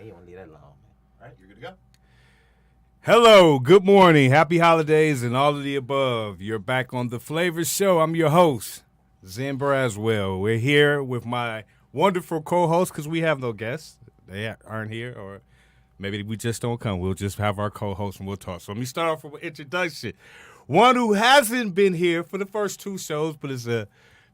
man. You want to leave that alone, man. All right, you're good to go. Hello, good morning, happy holidays, and all of the above. You're back on the Flavor Show. I'm your host, Zen Braswell. We're here with my wonderful co-host because we have no guests. They aren't here, or maybe we just don't come. We'll just have our co-host and we'll talk. So let me start off with an introduction. One who hasn't been here for the first two shows, but is a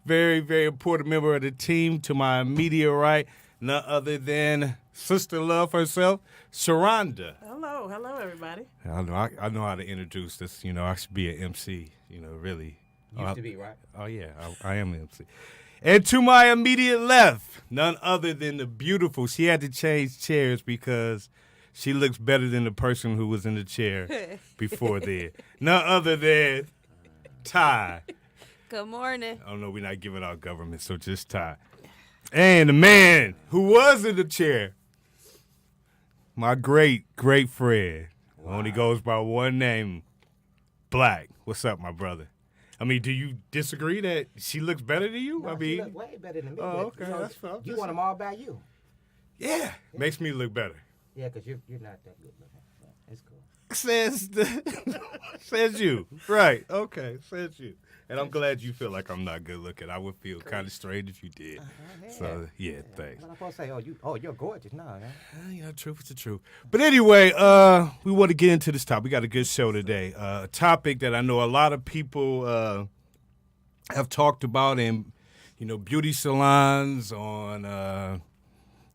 very, very important member of the team to my immediate right, none other than Sister Love herself, Sharonda. Hello, everybody. I know how to introduce this. You know, I should be an MC. You know, really. Used to be, right? Oh yeah, I am an MC. And to my immediate left, none other than the beautiful. She had to change chairs because she looks better than the person who was in the chair before there. None other than Ty. Good morning. I don't know, we're not giving out government, so just Ty. And the man who was in the chair, my great friend, only goes by one name, Black. What's up, my brother? I mean, do you disagree that she looks better than you? No, she look way better than me. Oh, okay, that's fine. You want them all by you. Yeah, makes me look better. Yeah, because you're not that good looking. Yeah, it's cool. Says you. Right, okay, says you. And I'm glad you feel like I'm not good looking. I would feel kind of strange if you did. So, yeah, thanks. What I'm supposed to say? You're gorgeous. No, man. You know, truth is the truth. But anyway, we want to get into this topic. We got a good show today. A topic that I know a lot of people have talked about in, you know, beauty salons, on,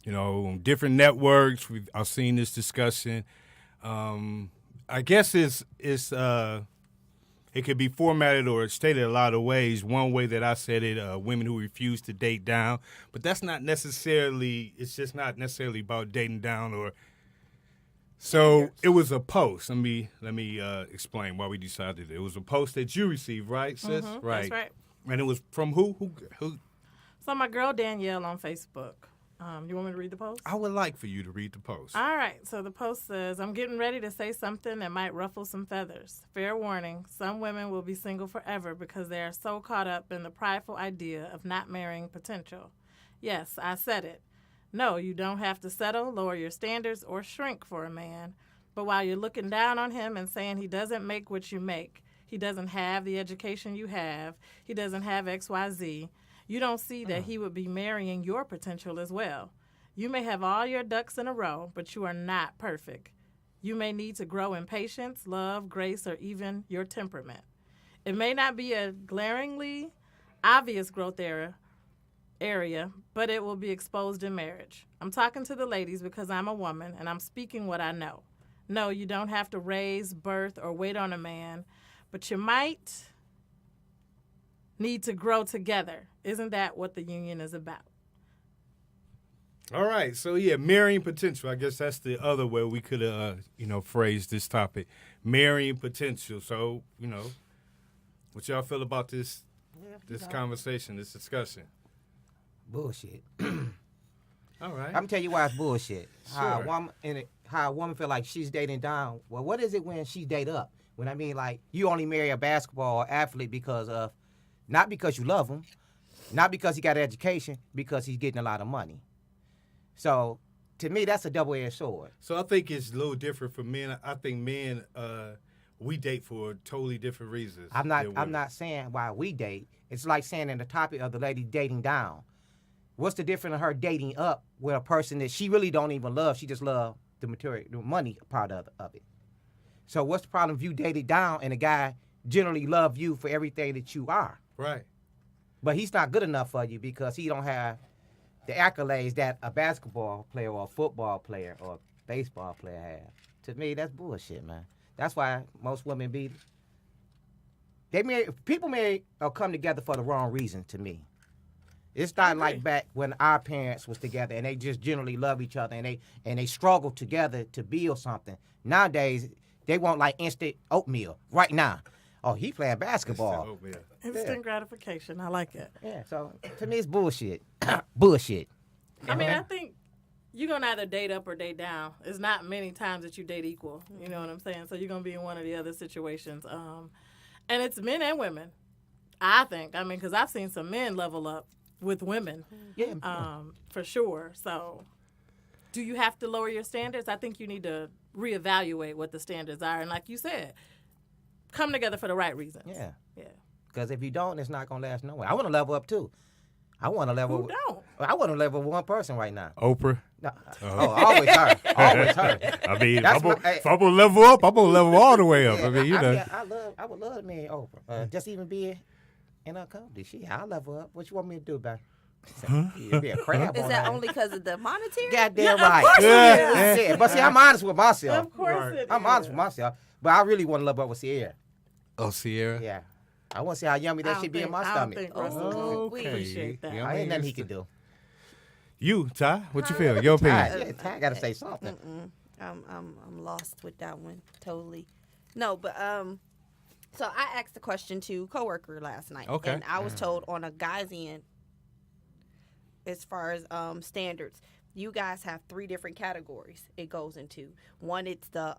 you know, different networks. I've seen this discussion. I guess it could be formatted or stated a lot of ways. One way that I said it, women who refuse to date down. But that's not necessarily, it's just not necessarily about dating down or. So it was a post. Let me explain why we decided it. It was a post that you received, right, sis? Mm-hmm, right. That's right. And it was from who? So my girl Danielle on Facebook. You want me to read the post? I would like for you to read the post. All right. So the post says, I'm getting ready to say something that might ruffle some feathers. Fair warning, some women will be single forever because they are so caught up in the prideful idea of not marrying potential. Yes, I said it. No, you don't have to settle, lower your standards, or shrink for a man. But while you're looking down on him and saying he doesn't make what you make, he doesn't have the education you have, he doesn't have XYZ, you don't see that he would be marrying your potential as well. You may have all your ducks in a row, but you are not perfect. You may need to grow in patience, love, grace, or even your temperament. It may not be a glaringly obvious growth area, but it will be exposed in marriage. I'm talking to the ladies because I'm a woman, and I'm speaking what I know. No, you don't have to raise, birth, or wait on a man, but you might need to grow together. Isn't that what the union is about? All right. So, yeah, marrying potential. I guess that's the other way we could, phrase this topic. Marrying potential. So, you know, what y'all feel about this conversation, this discussion? Bullshit. All right. I'm gonna tell you why it's bullshit. Sure. How a woman feel like she's dating down. Well, what is it when she date up? When I mean, like, you only marry a basketball athlete because of, not because you love him, not because he got an education, because he's getting a lot of money. So, to me, that's a double-edged sword. So I think it's a little different for men. I think men, we date for totally different reasons. I'm not saying why we date. It's like saying in the topic of the lady dating down. What's the difference of her dating up with a person that she really don't even love? She just love the material, the money part of it. So what's the problem if you dated down and a guy generally love you for everything that you are? Right. But he's not good enough for you because he don't have the accolades that a basketball player or a football player or a baseball player have. To me, that's bullshit, man. That's why most women people may come together for the wrong reason, to me. It's not like back when our parents was together and they just generally love each other and they struggle together to build something. Nowadays, they want like instant oatmeal right now. Oh, he playing basketball. Instant gratification. I like it. Yeah, so to me it's bullshit. Bullshit. I mean, I think you're going to either date up or date down. It's not many times that you date equal. You know what I'm saying? So you're going to be in one of the other situations. And it's men and women, I think. I mean, because I've seen some men level up with women. Yeah. For sure. So do you have to lower your standards? I think you need to reevaluate what the standards are. And like you said, come together for the right reasons. Yeah. Yeah. Because if you don't, it's not gonna last nowhere. I want to level up too. I want to level. Who don't? I want to level with one person right now. Oprah. No, always her. Always her. I mean, That's if I'm gonna level up, I'm gonna level all the way up. Yeah, I mean, you know. I would love to marry Oprah. Just even be in her company. I'll level up. What you want me to do about it? Be a crab. Is on that her. only because of the monetary? Goddamn Yeah, of right. course it Yeah. is. Yeah, but see, I'm honest with myself. Of course it is. I'm honest with myself. But I really want to level up with Sierra. Oh, Sierra. Yeah. I want to see how yummy that should be in my stomach. I don't think Russell Oh, would okay. appreciate that. Yeah. I ain't nothing he can do. You, Ty, what you feel? Your opinion? Yeah, Ty got to say something. I'm lost with that one totally. No, but so I asked the question to coworker last night. Okay. And I was told on a guy's end, as far as standards, you guys have 3 different categories it goes into. One, it's the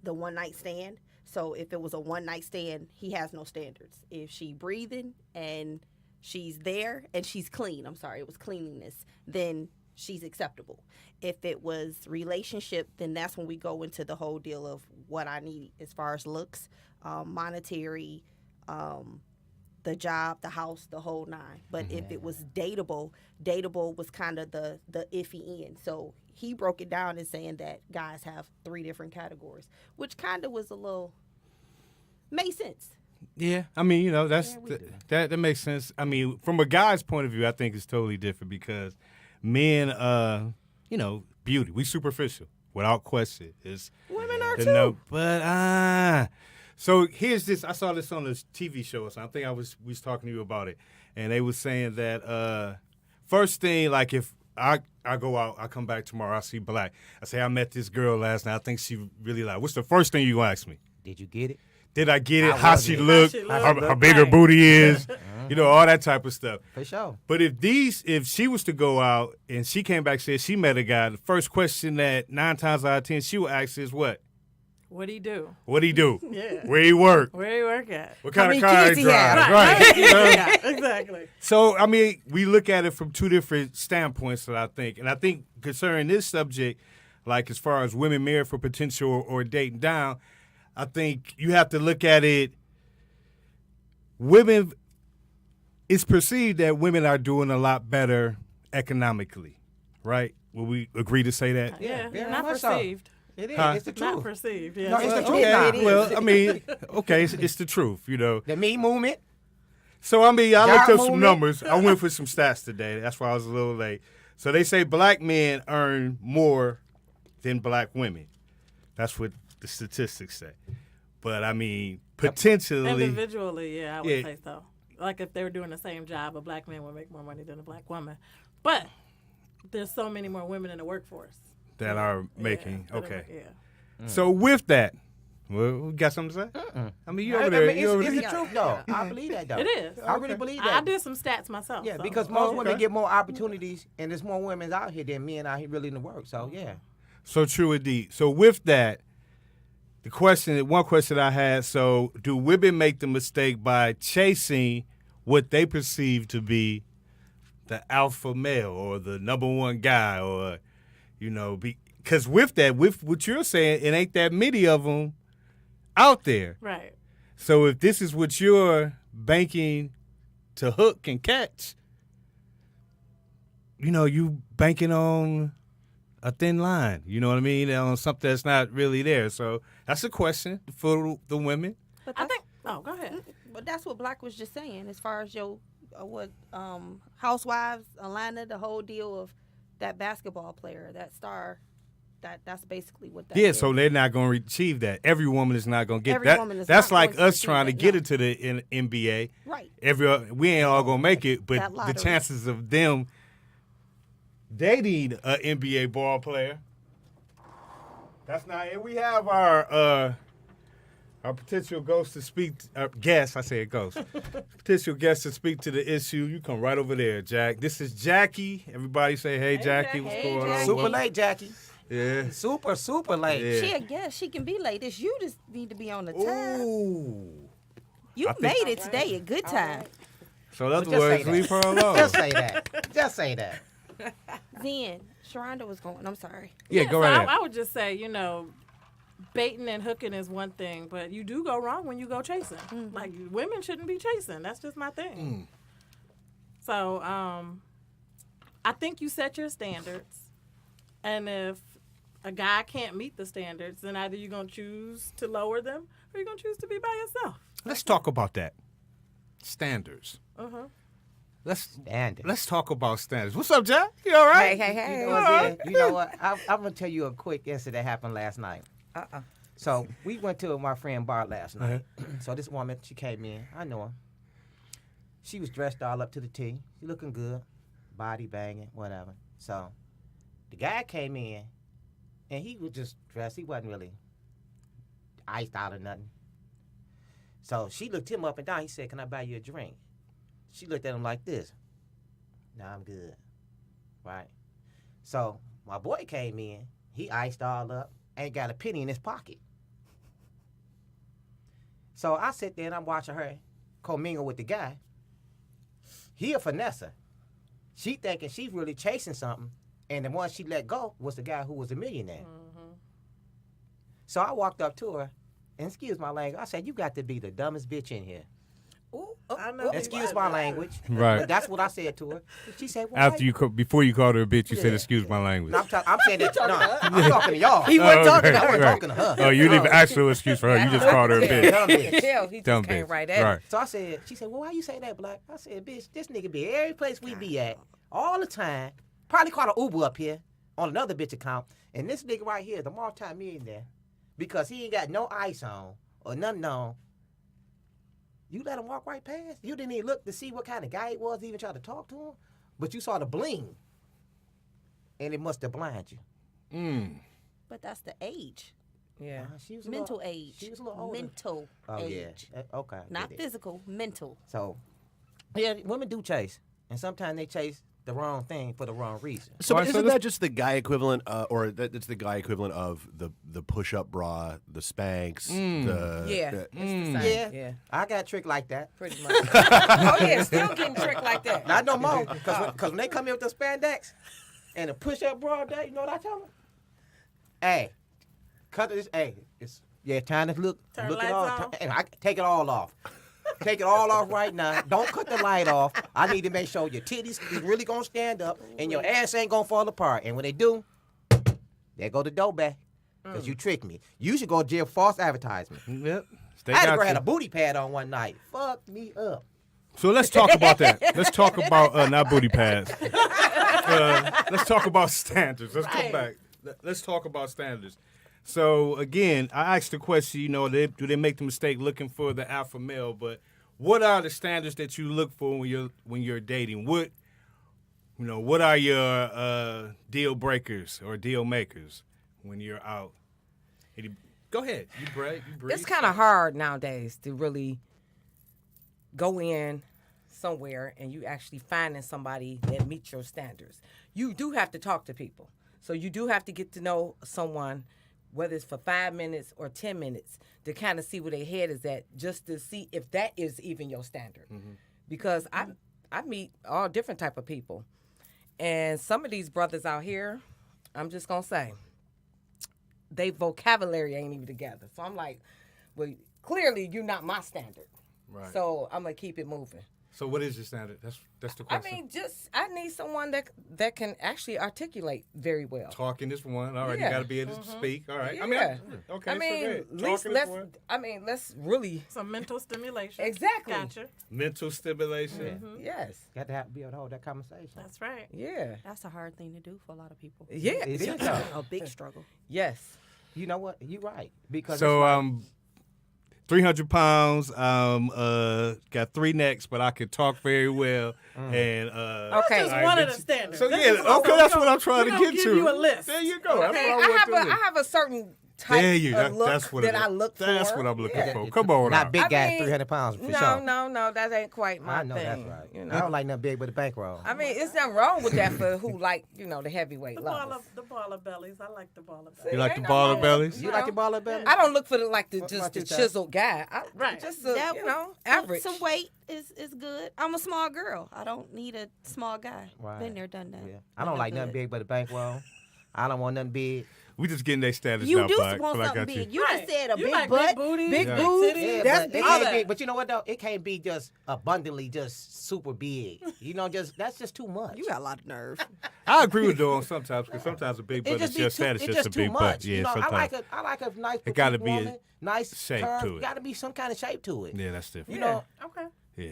one night stand. So if it was a one night stand, he has no standards. If she breathing and she's there and she's clean, it was cleanliness, then she's acceptable. If it was relationship, then that's when we go into the whole deal of what I need as far as looks, monetary, the job, the house, the whole 9. But if it was dateable was kind of the iffy end. So he broke it down in saying that guys have 3 different categories, which kind of was a little made sense. Yeah, I mean, you know, that makes sense. I mean, from a guy's point of view, I think it's totally different because men, you know, beauty, we superficial without question. It's Women are the too. But so here's this. I saw this on this TV show or something. I think we was talking to you about it, and they was saying that first thing, like if I go out, I come back tomorrow, I see black. I say I met this girl last night. I think she really like. What's the first thing you gonna ask me? Did you get it? Did I get it? How How was she it? looked? How she How looked. big her Right. booty is? You know, all that type of stuff. For sure. But if she was to go out and she came back and said she met a guy, the first question that 9 times out of 10 she would ask is what? What do you do? What he do? Yeah. Where he work? Where you work at? What kind of many car kids he he have? drive? Right. You know? Yeah, exactly. So, I mean, we look at it from 2 different standpoints that I think. And I think concerning this subject, like as far as women married for potential or dating down, I think you have to look at it. Women, it's perceived that women are doing a lot better economically, right? Will we agree to say that? Yeah, very not much so. perceived. It is. Huh? It's the Not truth. perceived. No, Yeah. it's the truth. Okay, now. well, I mean, okay, it's the truth, you know. The me movement. So, I mean, I looked Job up some movement. numbers. I went for some stats today. That's why I was a little late. So they say black men earn more than black women. That's what the statistics say. But, I mean, potentially. Individually, yeah, I would Yeah. say so. Like if they were doing the same job, a black man would make more money than a black woman. But there's so many more women in the workforce. that are making. Yeah, that are- Okay. Yeah. So, with that, well, we got something to say? I mean, you over there. you over It's there. the truth, though. I believe that, though. It is. I really believe I that. did some stats myself. Yeah, so. because most women okay. get more opportunities, and there's more women out here than men out here really in the work. So, yeah. So true indeed. So with that, one question I had, so do women make the mistake by chasing what they perceive to be the alpha male or the number one guy or, you know, because with that, with what you're saying, it ain't that many of them out there. Right. So if this is what you're banking to hook and catch, you know, you banking on a thin line, you know what I mean, on something that's not really there. So that's a question for the women. But I that's, think. Oh, go ahead. but that's what Black was just saying as far as your Housewives, Atlanta, the whole deal of that basketball player, that star. That's basically what that Yeah, is. so they're not going to achieve that. Every woman is not going to get Every that. woman is That's not like going to us achieve trying to that, get no. into the NBA. Right. We ain't all going to make it, but That the lottery. chances of them dating an NBA ball player. That's not it. We have our potential ghost to speak. Guest, I say a ghost. Potential guest to speak to the issue. You come right over there, Jack. This is Jackie. Everybody say, "Hey, Jackie, what's Hey, going on?" Jackie. Super late, Jackie. Yeah. Super late. Yeah. She a guest. She can be late. It's you just need to be on the time. Ooh. You I think- made it today. A good time. So in other Just say words, that. leave her alone. Just say that. Just say that. Then, Sharonda was going. I'm sorry. Yeah, go so right ahead. I would just say, baiting and hooking is one thing, but you do go wrong when you go chasing. Mm-hmm. Like, women shouldn't be chasing. That's just my thing. So, I think you set your standards, and if a guy can't meet the standards, then either you're going to choose to lower them or you're going to choose to be by yourself. Let's talk about that. Standards. Uh-huh. Let's talk about standards. What's up, Jack? You all right? Hey. You know what? I'm going to tell you a quick incident that happened last night. So we went to my friend bar last night. So this woman, she came in. I know her. She was dressed all up to the T. She looking good. Body banging, whatever. So the guy came in, and he was just dressed. He wasn't really iced out or nothing. So she looked him up and down. He said, "Can I buy you a drink?" She looked at him like this. "No, I'm good." Right? So my boy came in. He iced all up. Ain't got a penny in his pocket. So I sit there and I'm watching her commingle with the guy. He a finesser. She thinking she's really chasing something, and the one she let go was the guy who was a millionaire. Mm-hmm. So I walked up to her, and excuse my language, I said, "You got to be the dumbest bitch in here." I know. Excuse my language. Right. That's what I said to her. She said, "Well, Before you called her a bitch, you said, "Excuse my language." No, I'm saying that. No, I'm talking to y'all. He wasn't talking. I wasn't talking to her. Oh, you didn't even ask her excuse for her. You just called her a bitch. Dumb bitch. Hell, he Dumb just came bitch. right at Right. it. So I said, she said, "Well, why you say that, Black?" I said, "Bitch, this nigga be every place we be at, all the time. Probably caught an Uber up here on another bitch account. And this nigga right here, the multi-millionaire, because he ain't got no ice on or nothing on, you let him walk right past? You didn't even look to see what kind of guy he was, even try to talk to him? But you saw the bling, and it must have blinded you." But that's the age. Yeah. She was a Mental little, age. She was a little older. Mental age. Yeah. Okay. I Not get it. physical, mental. So, yeah, women do chase. And sometimes they chase the wrong thing for the wrong reason. So, All but right, so isn't let's- that just the guy equivalent, it's the guy equivalent of the push-up bra, the Spanx, the Yeah. It's the same. Yeah. Yeah. I got tricked like that. Pretty much. Oh, yeah. Still getting tricked like that. Not no more. Because when they come in with the spandex and a push-up bra, day, you know what I tell them? Hey, cut this. Hey, it's time to look Turn it lights off. on. And I take it all off. Take it all off right now. Don't cut the light off. I need to make sure your titties is really gonna stand up and your ass ain't gonna fall apart. And when they do, there go the dough back. Because you tricked me. You should go to jail for false advertisement. Yep. They I had a got girl had you. a booty pad on one night. Fuck me up. So let's talk about that. Let's talk about not booty pads. Let's talk about standards. Let's come back. Let's talk about standards. So again, I asked the question. Do they make the mistake looking for the alpha male? But what are the standards that you look for when you're dating? What are your deal breakers or deal makers when you're out? Go ahead. You breathe. It's kind of hard nowadays to really go in somewhere and you actually finding somebody that meets your standards. You do have to talk to people. So you do have to get to know someone, whether it's for 5 minutes or 10 minutes, to kind of see where their head is at, just to see if that is even your standard. Mm-hmm. Because I meet all different type of people. And some of these brothers out here, I'm just going to say, they vocabulary ain't even together. So I'm like, well, clearly you're not my standard. Right. So I'm going to keep it moving. So what is your standard? That's the I question. mean, I need someone that can actually articulate very well. Talking is one. All right, Yeah. you got to be able to speak. All right. Yeah. Okay. I mean, so at least let's really. Some mental stimulation. Exactly. Gotcha. mental stimulation. Yes. Got to be able to hold that conversation. That's right. Yeah. That's a hard thing to do for a lot of people. Yeah. It is though. A big struggle. Yes. You know what? You're right. Because So 300 pounds. Got 3 necks, but I can talk very well. And Okay. Just one of the standards. So This yeah, is what- okay, that's what I'm trying to we're get gonna to. give you a list. There you go. That's Okay. what I want to I have a certain type There you of look that's what that it is. I look for. That's what I'm looking Yeah. for. Come on, Not now. big I guy, mean, 300 pounds for No, sure. no, that ain't quite my I know thing. that's right. You know? I don't like nothing big with a bankroll. I mean, it's nothing wrong with that for who like, the heavyweight The lovers. baller bellies. I like the baller bellies. You like the Ain't nothing wrong baller with- bellies? You like the baller belly? I don't look for What just about the you, Ty? chiseled guy. Right. Just That average. Some weight is good. I'm a small girl. I don't need a small guy. Right. Been there, done that. Yeah. I don't like nothing big but a bankroll. I don't want nothing big. We just getting their status You now, do Black. want Feel like something I got big. you. You Right. just said a You big like butt, big booty, big Yeah. boobs. titties. That's It big. all can't that. be, but you know what though? It can't be just abundantly just super big. That's just too much. You got a lot of nerve. I agree with Dawn sometimes because sometimes a big It butt is just be just too, that. It's it's just a just too big much. butt. Yeah, you know, sometimes. I like a nice It gotta petite be a woman, nice shape curve. to it. Got to be some kind of shape to it. Yeah, that's different. You know, Okay. Yeah.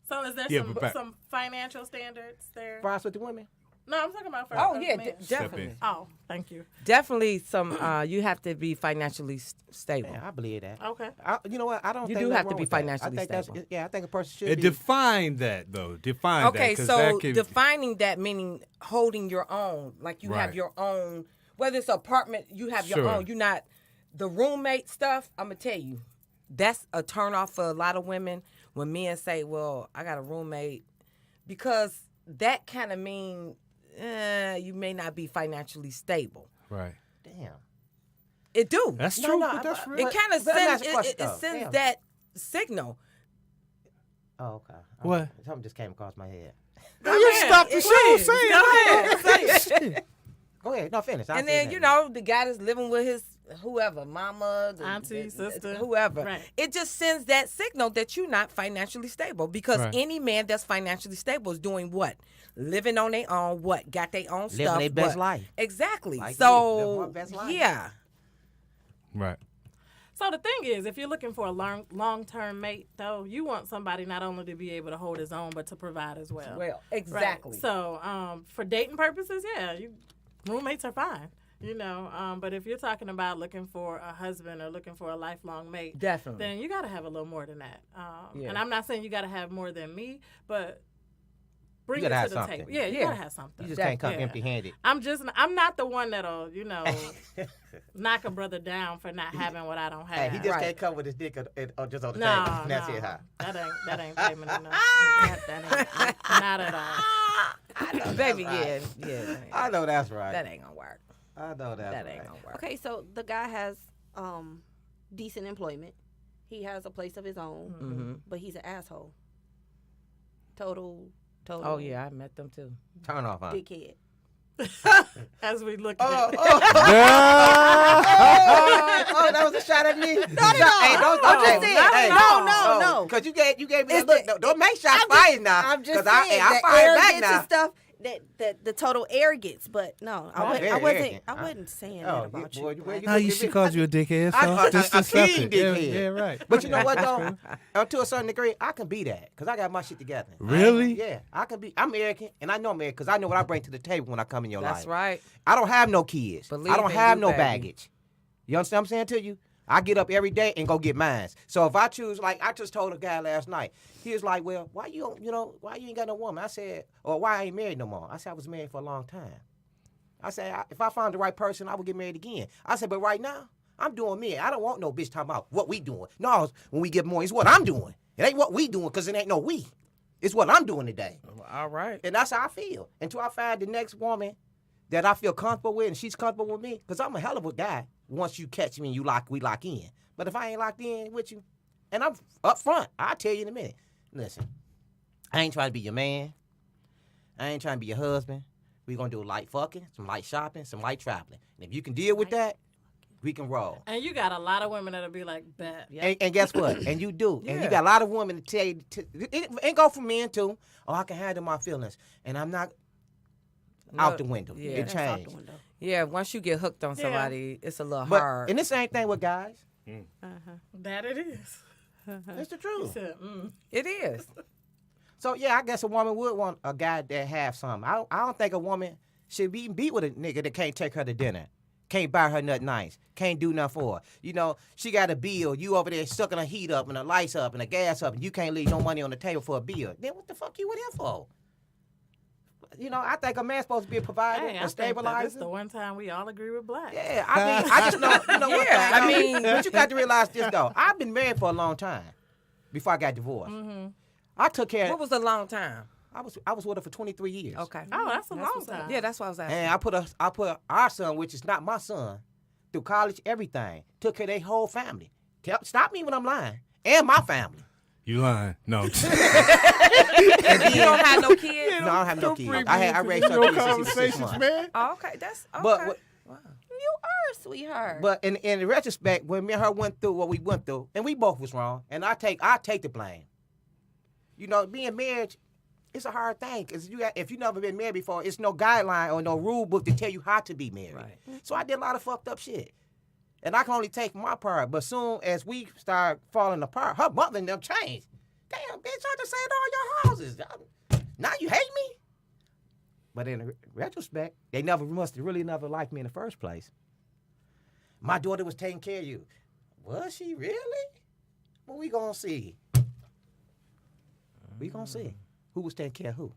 So is there Yeah, but back- some financial standards there? fries with the women. No, I'm talking about for Oh for yeah, men. definitely. in. Oh, thank you. Definitely some. You have to be financially stable. Yeah, I believe that. Okay. You know what? I don't. You think do nothing have to wrong be with that. financially I think that's stable. yeah. I think a person should It be. define that though. Define that. Okay, 'cause so that can, defining that meaning holding your own, like you have Right. your own. Whether it's apartment, you have your Sure. own. You're not the roommate stuff. I'm gonna tell you, that's a turnoff for a lot of women when men say, "Well, I got a roommate," because that kind of mean you may not be financially stable. right. Damn. It do. That's No, true. no, but that's real. It kind of But let me ask sends you a question, it though. sends Damn. that signal. Oh, okay. What? Something just came across my head. Girl, you stop the show. Say it. Go ahead. No, finish. I'll And say then that. the guy that's living with his whoever, mama, Auntie, sister. whoever. Right. It just sends that signal that you're not financially stable because Right. any man that's financially stable is doing what? Living on their own. What? Got their own Living stuff. their best what? life. Exactly. Like me, living my So best life. yeah. Right. So the thing is, if you're looking for a long-term mate, though, you want somebody not only to be able to hold his own, but to provide as well. Well, Right. exactly. So for dating purposes, yeah, roommates are fine. But if you're talking about looking for a husband or looking for a lifelong mate, Definitely. then you got to have a little more than that. Yeah. And I'm not saying you got to have more than me, but bring You it gotta to have the table. something. Yeah, you Yeah. got to have something. You just can't come Yeah. empty-handed. I'm not the one that'll, knock a brother down for not having what I don't have. Hey, he just Right. can't come with his dick or just on the No, table. That's no, it, huh? that ain't payment enough. that ain't, not at all. Baby, right. yeah. I know that's right. That ain't gonna work. I know that's That right. ain't gonna work. Okay, so the guy has decent employment. He has a place of his own, Mm-hmm. but he's an asshole. Total. Oh yeah, I met them too. Turn off, huh? Dickhead. As we look Oh, at oh, oh, that was a shot at me. Not at all. Hey, don't, I'm just hey, saying. hey, No. Because you gave me It's that look. the- Don't make shots I'm just- fired now. I'm just 'cause saying I the fired back arrogance now. and stuff. That the total arrogance, but no, Oh, I very wasn't. arrogant. I wasn't saying Oh, that you- about boy, you. where you Black. look- She called you a dickhead. I- Just a accept keen it. dickhead. Yeah, right. But you know what though? To a certain degree, I can be that because I got my shit together. Really? Yeah, I can be. I'm American, and I know I'm American because I know what I bring to the table when I come in your life. That's right. I don't have no kids. Believe I don't in have you, no baby. baggage. You understand what I'm saying to you? I get up every day and go get mine. So if I choose, like I just told a guy last night, he was like, "Well, why you why you ain't got no woman?" I said, "Or why I ain't married no more?" I said, "I was married for a long time." I said, "If I found the right person, I would get married again." I said, "But right now, I'm doing me. I don't want no bitch talking about what we doing. No, when we get more, it's what I'm doing. It ain't what we doing because it ain't no we. It's what I'm doing today." All right. And that's how I feel. Until I find the next woman that I feel comfortable with and she's comfortable with me, because I'm a hell of a guy once you catch me and we lock in. But if I ain't locked in with you, and I'm up front, I'll tell you in a minute. Listen, I ain't trying to be your man. I ain't trying to be your husband. We're going to do light fucking, some light shopping, some light traveling. And if you can deal with that, we can roll. And you got a lot of women that'll be like, bet. And guess what? And you do. And you Yeah. got a lot of women to tell you. It go for men too. Oh, I can handle my feelings. And I'm not out the window. yeah. It That's out the changed. window. Yeah, once you get hooked on Yeah. somebody, it's a little But hard. and the same thing with guys. That it is. It's the He truth. said, It is. So yeah, I guess a woman would want a guy that have something. I don't think a woman should be beat with a nigga that can't take her to dinner, can't buy her nothing nice, can't do nothing for her. You know, she got a bill. You over there sucking her heat up and her lights up and her gas up, and you can't leave no money on the table for a bill. Then what the fuck you with him for? I think a man's supposed to be a provider, Hey, a I think that stabilizer. this the one time we all agree with Black. Yeah, I just know, what Yeah, thing, I mean- but you got to realize this though. I've been married for a long time before I got divorced. Mm-hmm. I took care. What was a long time? I was with her for 23 years. Okay. Oh, that's a long what's up. time. Yeah, that's what I was asking. And I put our son, which is not my son, through college, everything. Took care of their whole family. Stop me when I'm lying. And my family. You lying? No. And you don't have no kids? No, I don't have no kids. bring I raised her no kids since she was 6 conversations, months. man. Oh, okay. That's okay. But Wow. You are a sweetheart. But in retrospect, when me and her went through what we went through, and we both was wrong, and I take the blame. Being married, it's a hard thing because if you never been married before, it's no guideline or no rule book to tell you how to be married. Right. So I did a lot of fucked up shit, and I can only take my part. But soon as we start falling apart, her mother and them changed. Damn, bitch, I just said all your houses. Now you hate me. But in retrospect, they must have really never liked me in the first place. My daughter was taking care of you. Was she really? Well, we gonna see. We gonna see who was taking care of who.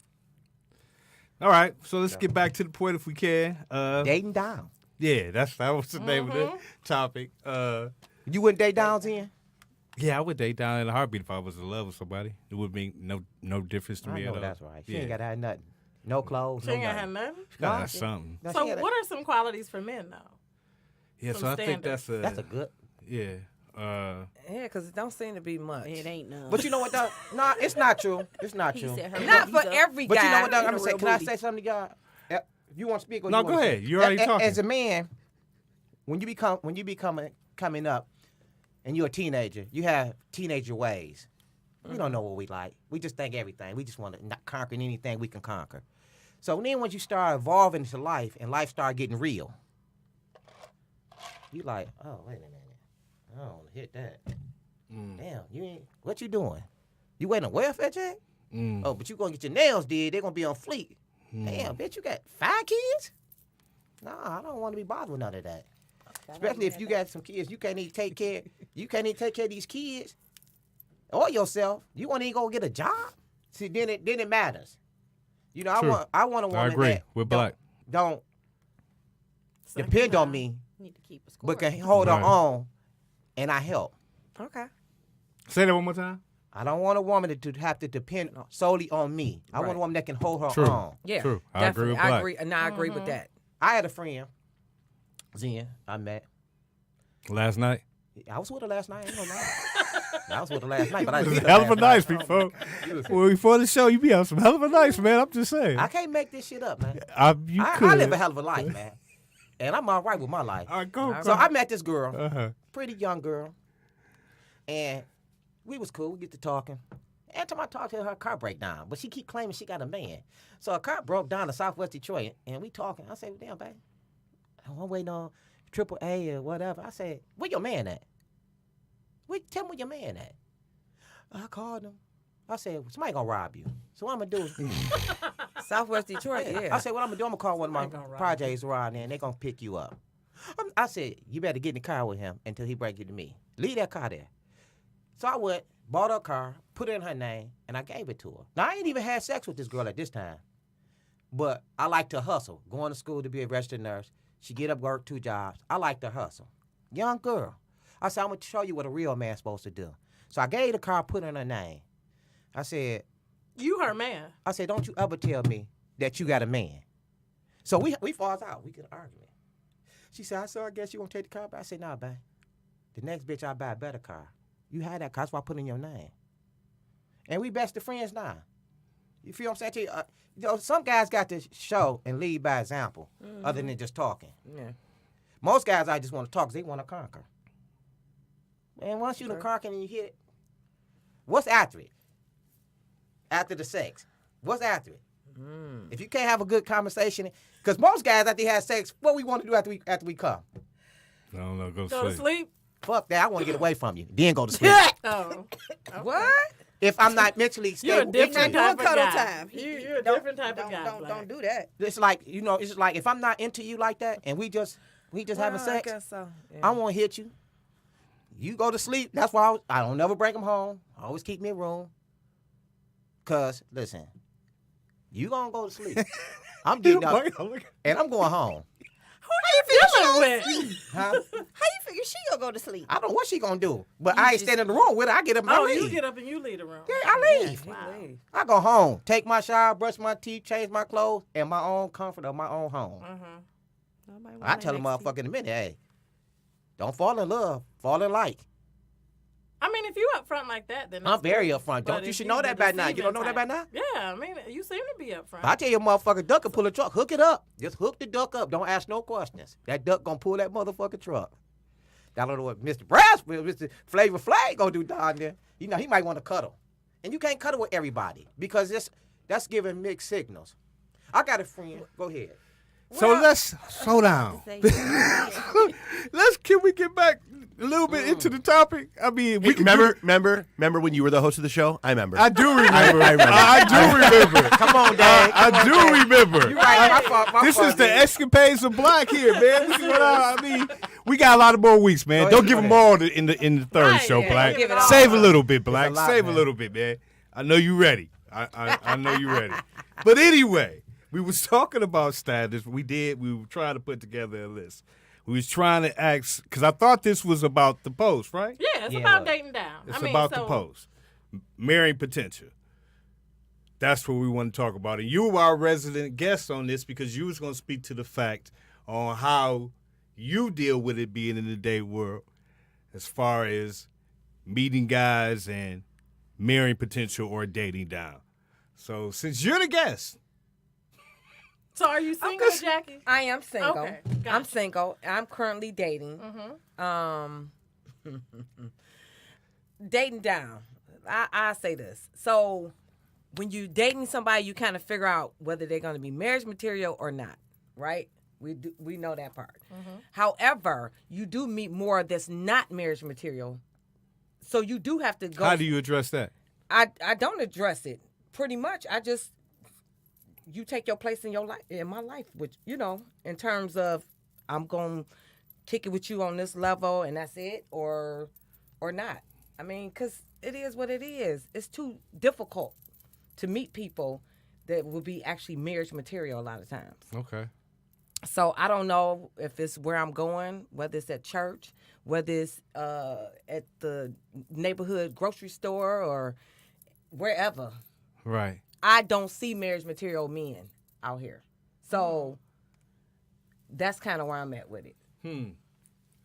All right, so let's get back to the point if we can. Dating down. Yeah, that was the name of the topic. You wouldn't date downs in? Yeah, I would date down in a heartbeat if I was in love with somebody. It would make no difference to I me know at all. that's right. She Yeah. ain't gotta have nothing. No clothes, She no ain't gonna have nothing. nothing. Gotta No, have she- something. No, she So, ain't what are some qualities for men, though? Yeah, some so I think standards? that's a good. yeah. Yeah, because it don't seem to be much. it ain't none. But you know what though? No, it's not true. It's not He true. said her Not for booty's up. every But guy. you know what though? I'm gonna a say, real can I booty. say something to y'all? You want to speak? Or No, you go wanna ahead. say? You already talking. As a man, when you become coming up, and you're a teenager, you have teenager ways. We don't know what we like. We just think everything. We just want to conquer anything we can conquer. So then once you start evolving into life and life start getting real, you like, oh, wait a minute. I don't want to hit that. Damn, you ain't, what you doing? You waiting on welfare check? Oh, but you going to get your nails did. They're going to be on fleek. Damn, bitch, you got 5 kids? Nah, I don't want to be bothered with none of that. Especially if you got some kids, you can't even take care of these kids or yourself. You want to go get a job? See, then it matters. True. I want a woman I agree. that We're black. don't Second depend on time. me, Need to keep a score. but can hold Right. her own, and I help. Okay. Say that one more time. I don't want a woman to have to depend solely on me. I want Right. a woman that can hold her True. own. Yeah. True. I agree definitely. with I Black. agree. And I agree with that. I had a friend, Zen, I met. Last night. I was with her last night. I ain't gonna lie. I was with her last night, but I It didn't was see her hell of a last night night. before. Well, before the show, you be on some hell of a nights, man. I'm just saying. I can't make this shit up, man. You I could. live a hell of a life, man. And I'm all right with my life. All right, go. So I met this girl, Uh-huh. pretty young girl, and we was cool. We get to talking. Every time I talk to her, her car break down. But she keep claiming she got a man. So her car broke down in Southwest Detroit, and we talking. I said, damn, babe, I'm waiting on AAA or whatever. I said, where your man at? Tell me where your man at. I called him. I said, somebody gonna rob you. So what I'm gonna do? Southwest Detroit, yeah. I said, what I'm gonna do, I'm gonna call one of my Somebody gonna rob projects around there, and they gonna pick you up. I said, you better get in the car with him until he break it to me. Leave that car there. So I went, bought her a car, put it in her name, and I gave it to her. Now, I ain't even had sex with this girl at this time. But I like to hustle. Going to school to be a registered nurse. She get up, work 2 jobs. I like to hustle. Young girl. I said, I'm going to show you what a real man's supposed to do. So I gave the car, put it in her name. I said, You her man. don't you ever tell me that you got a man. So we falls out. We get an argument. She said, I guess you gonna take the car back? I said, nah, babe. The next bitch I buy a better car. You had that car, that's why I put it in your name. And we best of friends now. You feel what I'm saying to you? Some guys got to show and lead by example, other than just talking. Yeah. Most guys, I just want to talk because they want to conquer. And once you done conquer and you hit it, what's after it? After the sex, what's after it? If you can't have a good conversation, because most guys after they have sex, what we want to do after we come? I don't know. Go Go to sleep. sleep. Fuck that! I want to get away from you. Then go to sleep. Oh. What? If I'm not mentally You're a stable, different doing type of cuddle guy. time. You're a different type of guy. Don't Black. do that. it's like it's just like if I'm not into you like that, and we just having Well, I sex, guess so. Yeah. I won't hit you. You go to sleep. That's why I don't never bring them home. I always keep me a room. Cause listen, You gonna go to sleep. I'm getting up, and I'm going home. Dealing with. Huh? How you figure she gonna go to sleep? I don't know what she gonna do, but I ain't staying in the room with her. I get up and I Oh, leave. you get up and you leave the room. Yeah, I leave. He leave. I go home, take my shower, brush my teeth, change my clothes, in my own comfort of my own home. Nobody I want tell a it next to you. motherfucker in a minute, hey, don't fall in love, fall in like. I mean, if you up front like that, then I'm that's very cool. upfront. But Don't you if should know the that by now. You deceiving don't know that by type- now? Yeah, I mean, you seem to be up front. I tell you, motherfucker, duck can pull a truck. Hook it up. Just hook the duck up. Don't ask no questions. That duck gonna pull that motherfucking truck. I don't know what Mr. Brass, Mr. Flavor Flag gonna do down there. You know, he might want to cuddle. And you can't cuddle with everybody because that's giving mixed signals. I got a friend. Go ahead. So let's slow down. Say- Can we get back a little bit into the topic? I mean, we Hey, can remember when you were the host of the show? I remember. I do remember. I remember. I do remember. Come on, Dad. I do remember. You right. My fault. This is the escapades of Black here, man. This is what I mean. We got a lot of more weeks, man. Go Don't ahead, give go them ahead. all in the third Right, show, yeah, Black. don't give it all Save a up. little bit, Black. a lot, Save a man. little bit, man. I know you ready. I know you ready. But anyway, we was talking about status. We were trying to put together a list. We was trying to ask, because I thought this was about the post, right? Yeah, it's Yeah, about look. dating down. It's I mean, about so, the post. Marrying potential. That's what we want to talk about. And you were our resident guest on this because you was going to speak to the fact on how you deal with it being in the date world as far as meeting guys and marrying potential or dating down. So since you're the guest, So are you single, Jackie? I am single. Okay, I'm gotcha. single. I'm currently dating. Dating down. I say this. So when you dating somebody, you kind of figure out whether they're going to be marriage material or not, right? We know that part. However, you do meet more that's not marriage material. So you do have to go. how do you address that? I don't address it. Pretty much, you take your place in your life, in my life, which, you know, in terms of I'm going to kick it with you on this level and that's it, or not. I mean, because it is what it is. It's too difficult to meet people that will be actually marriage material a lot of times. Okay. So I don't know if it's where I'm going, whether it's at church, whether it's at the neighborhood grocery store or wherever. Right. I don't see marriage material men out here. So that's kind of where I'm at with it.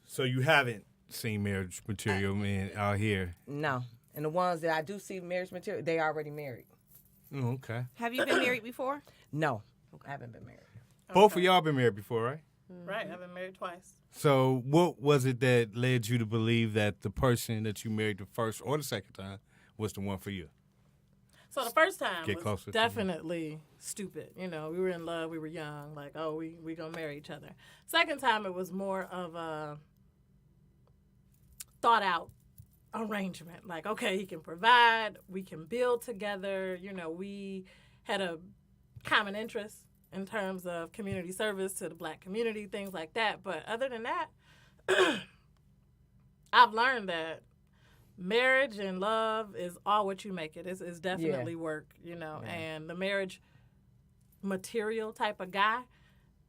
So you haven't seen marriage material men out here? No. And the ones that I do see marriage material, they already married. Oh, okay. Have you been married before? No. I haven't been married. Both of y'all been married before, right? Right, I've been married twice. So what was it that led you to believe that the person that you married the first or the second time was the one for you? So the first time Get was closer to me. definitely stupid. You know, we were in love, we were young, like, oh, we gonna marry each other. Second time, it was more of a thought out arrangement. Like, okay, he can provide, we can build together. You know, we had a common interest in terms of community service to the Black community, things like that. But other than that, I've learned that marriage and love is all what you make it. It's definitely work, you know. And the marriage material type of guy,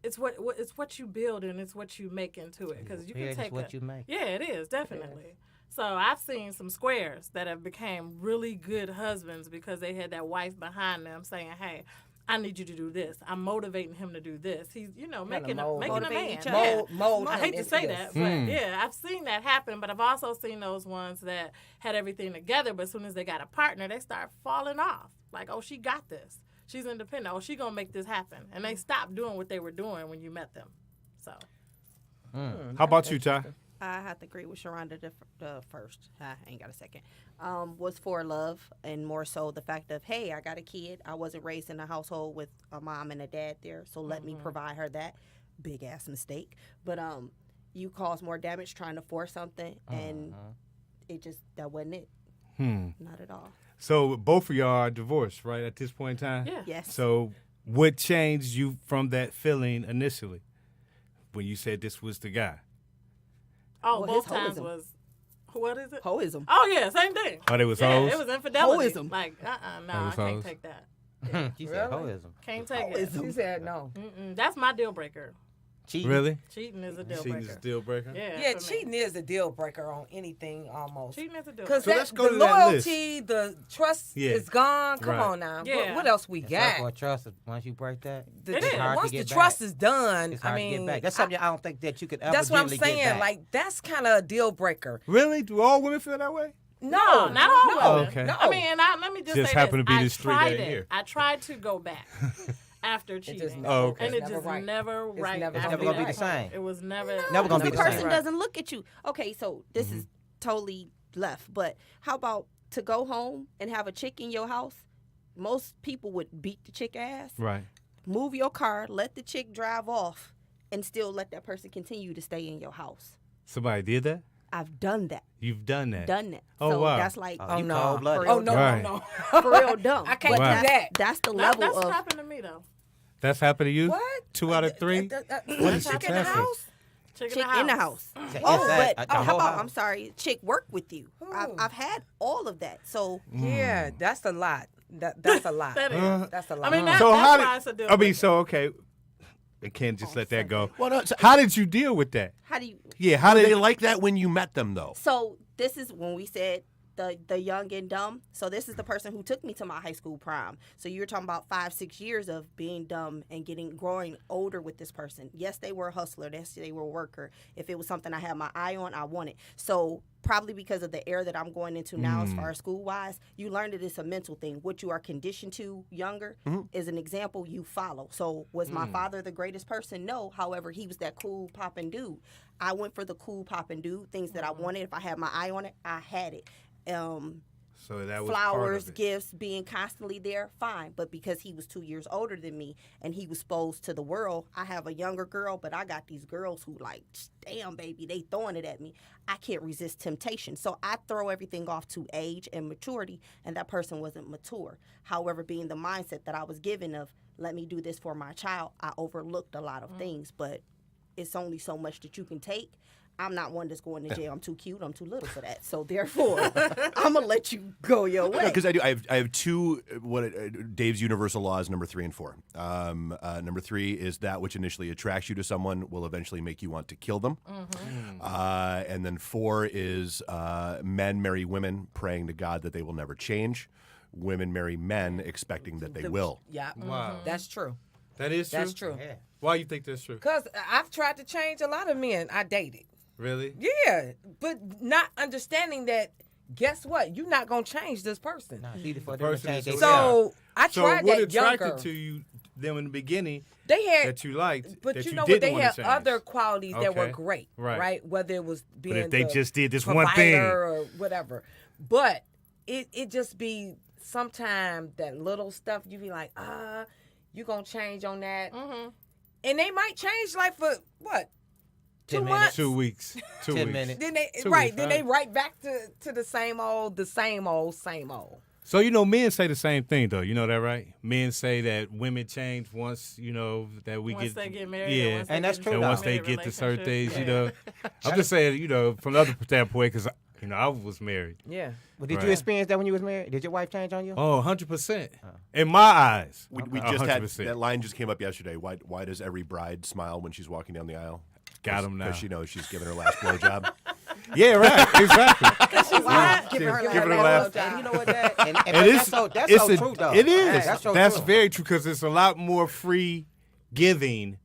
it's what you build and it's what you make into it. Because you can Marriage is take what you make. Yeah, it is definitely. So I've seen some squares that have became really good husbands because they had that wife behind them saying, "Hey, I need you to do this. I'm motivating him to do this." He's, you know, making a Motivating man. each other. Yeah. Mold I him hate to into say this. that, but yeah, I've seen that happen. But I've also seen those ones that had everything together, but as soon as they got a partner, they start falling off. Like, oh, she got this. She's independent. Oh, she gonna make this happen. And they stopped doing what they were doing when you met them. So How about you, Ty? I have to agree with Sharonda the first. I ain't got a second. Was for love and more so the fact of, hey, I got a kid. I wasn't raised in a household with a mom and a dad there, so let me provide her that. Big ass mistake. But you cause more damage trying to force something, and that wasn't it. Not at all. So both of y'all are divorced, right, at this point in time? yeah. Yes. So what changed you from that feeling initially when you said this was the guy? Oh, Well, both his times hoism. was, what is it? Hoism. Oh yeah, same thing. Oh, they was Yeah, hoes? it was infidelity. Hoism. Like, no, That was I can't hoes. take that. She said Really? hoism. Can't take it. She said no. That's my deal breaker. Cheating. Really? Cheating is a deal Cheating breaker. is a deal breaker? Yeah, Yeah, for me. cheating is a deal breaker on anything almost. Cheating is a deal Because breaker. let's go the to that loyalty, the trust Yeah. is gone. Come Right. on now. Yeah. What else we It's got? for trust. Once you break that, The- It is. hard to once the get back. trust is done, it's I hard to mean, get back. That's something I don't think that you could ever. that's what I'm generally get saying. back. Like that's kind of a deal breaker. Really? Do all women feel that way? No, not all no, women. Okay. No. I mean, and let me just Just say happened this. to be this street I tried right it. here. I tried to go back after It just cheating. never, Oh, okay. And it it's just never right. never right. never after gonna be that the same. point. It was never. Never gonna the be the person same. doesn't look at you. Okay, so this is totally left, but how about to go home and have a chick in your house? Most people would beat the chick ass, Right. move your car, let the chick drive off, and still let that person continue to stay in your house. Somebody did that? I've done that. You've done that? So Oh, wow. that's like Oh, you no. cold-blooded. Oh no, Right. no, for real dumb. I can't But do that's, that. That's the level That's of happened to me though. That's happened to you? What? 2 out of 3? What is chick in the successful? house? Chick chick in the house. It's Oh, that, but the how whole about house. I'm sorry, chick work with you. Ooh. I've had all of that. So Yeah, that's a lot. That's a lot. That is. That's a I lot. mean, that, So that's how why it's a did deal I mean? breaker. So okay, I can't just let that go. Well, no, so, How did you deal with that? how do you? Yeah, how did did they like that when you met them, though? So this is when we said the young and dumb. So this is the person who took me to my high school prom. So you're talking about 5-6 years of being dumb and growing older with this person. Yes, they were a hustler. Yes, they were a worker. If it was something I had my eye on, I wanted. So probably because of the era that I'm going into now as far as school wise, you learn that it's a mental thing. What you are conditioned to younger is an example you follow. So was my father the greatest person? No. However, he was that cool poppin' dude. I went for the cool poppin' dude, things that I wanted. If I had my eye on it, I had it. So that was Flowers, part of it. gifts, being constantly there, fine. But because he was 2 years older than me and he was exposed to the world, I have a younger girl, but I got these girls who like, damn, baby, they throwing it at me. I can't resist temptation. So I throw everything off to age and maturity, and that person wasn't mature. However, being the mindset that I was given of, let me do this for my child, I overlooked a lot of things, but it's only so much that you can take. I'm not one that's going to jail. I'm too cute. I'm too little for that. So therefore, I'm gonna let you go your way. Because I do. I have two. Dave's universal laws, number 3 and 4. Number 3 is that which initially attracts you to someone will eventually make you want to kill them. And then 4 is men marry women, praying to God that they will never change. Women marry men, expecting that they will. Yeah, Wow. that's true. That is true? That's true. Yeah. Why you think that's true? Because I've tried to change a lot of men I dated. Really? Yeah, but not understanding that, guess what? You're not going to change this person. No, it's easy for them to person change is their So I So tried what that attracted younger. to you them in the beginning They had, that you liked but that you you know what? didn't They want had to change? other qualities that were Okay. great, Right. right? Whether it was being if they the just did this one thing. provider or whatever. But it just be sometime that little stuff you be like, you gonna change on that, and they might change like for what 10 2 minutes. months, 2 weeks. 2 10 weeks. minutes. then they 2 right, weeks, then right. they right back to the same old. So, men say the same thing, though. You know that, right? Men say that women change once, that we Once get... they get married, Yeah. or once they And that's get true, And into a though. once they committed get to certain relationship. things, Yeah. I'm just saying, from the other standpoint, because, I was married. Yeah, But did Right. you experience that when you was married? Did your wife change on you? Oh, 100%. In my eyes. We just had 100%. that line just came up yesterday. Why does every bride smile when she's walking down the aisle? Got him now. Because she knows she's giving her last blowjob. Yeah, right. Exactly. Giving her Give her the last last- blowjob. And you know what that? And And but it's that's so true though. It is. Hey, that's so That's true. very true because it's a lot more free giving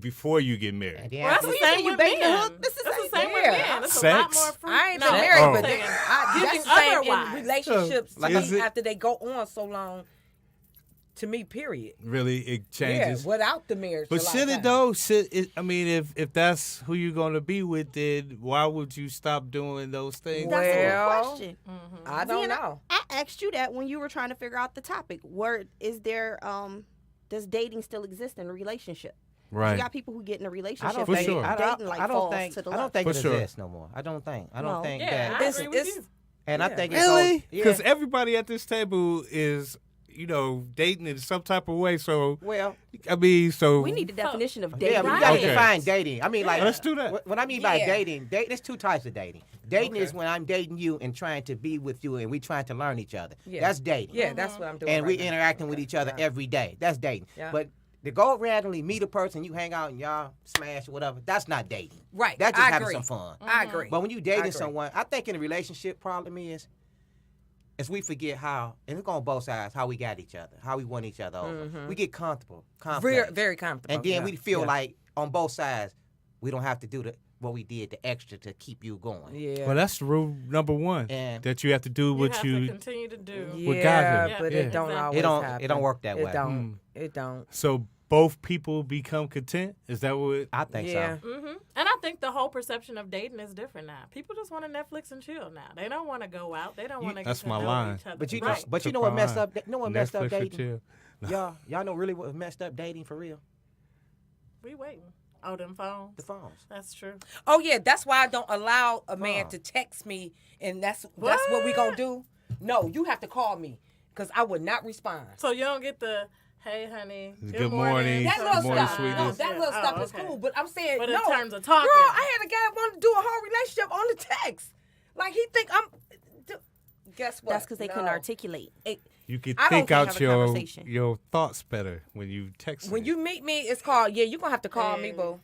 before you get married. And then Well, that's after the same you with baiting the men. hook? This is That's the same same with thing. men. It's a lot Sex? more free. I ain't No, been married, Oh. but saying that's giving the same in otherwise. relationships to Like is me it- after they go on so long. To me, period. Really, it Yeah, changes. without the marriage. But a lot should of it times. though? If that's who you're gonna be with, then why would you stop doing those things? That's a good Well, question. I don't Ziana, know. I asked you that when you were trying to figure out the topic. Is there does dating still exist in a relationship? Right. You got people who get in a relationship I don't For think sure. dating like I don't falls think to the I don't left. think For it sure. exists no more. I don't think No. that. Yeah, I It's- agree with it's- you. And I Yeah. think it's Really? yeah. Because everybody at this table is, dating in some type of way. So Well, I mean, so We need the definition of yeah, dating. but you gotta Okay. define dating. I mean, like, Let's do that. What I mean by Yeah. dating, there's two types of dating. Dating Okay. is when I'm dating you and trying to be with you, and we trying to learn each other. Yeah. That's dating. Yeah, that's what I'm doing. And right we now. interacting with each other every day. That's dating. Yeah. But to go randomly meet a person, you hang out and y'all smash or whatever, that's not dating. Right. That's just I having agree. some fun. I agree. But when you I dating agree. someone, I think in a relationship problem is we forget how, and it's on both sides, how we got each other, how we won each other over. We get comfortable, very, complex. very comfortable. And then yeah. we feel yeah. like on both sides, we don't have to do what we did, the extra to keep you going. Yeah. well, that's rule number one And- that you have to do You what have you. to continue to do. What yeah, got him. but Yeah. it don't Exactly. always It don't- happen. it don't work that way. It don't. It don't. So both people become content. Is that what? I think Yeah. so. And I think the whole perception of dating is different now. People just want to Netflix and chill now. They don't want to go out. They don't want to. That's get to my know line. Each other. But you, right. but you know what messed up? Surprise. You know what messed up Netflix and dating? chill. Y'all know really what messed up dating for real? We waiting. Oh, them phones. The phones. That's true. Oh yeah, that's why I don't allow a man to text me, and that's what we gonna do. No, you have to call me, cause I would not respond. So you don't get the hey, honey. Good morning. That Good little morning, stuff, sweetness. no, that little Yeah. stuff Oh, is okay. cool. But I'm saying, But in no, terms of talking. girl, I had a guy want to do a whole relationship on the text. Like he think I'm. Guess what? That's because they couldn't No. articulate. You can I don't think think out have a conversation. your thoughts better when you text. When me. you meet me, it's called. Yeah, you gonna have to call me, boo.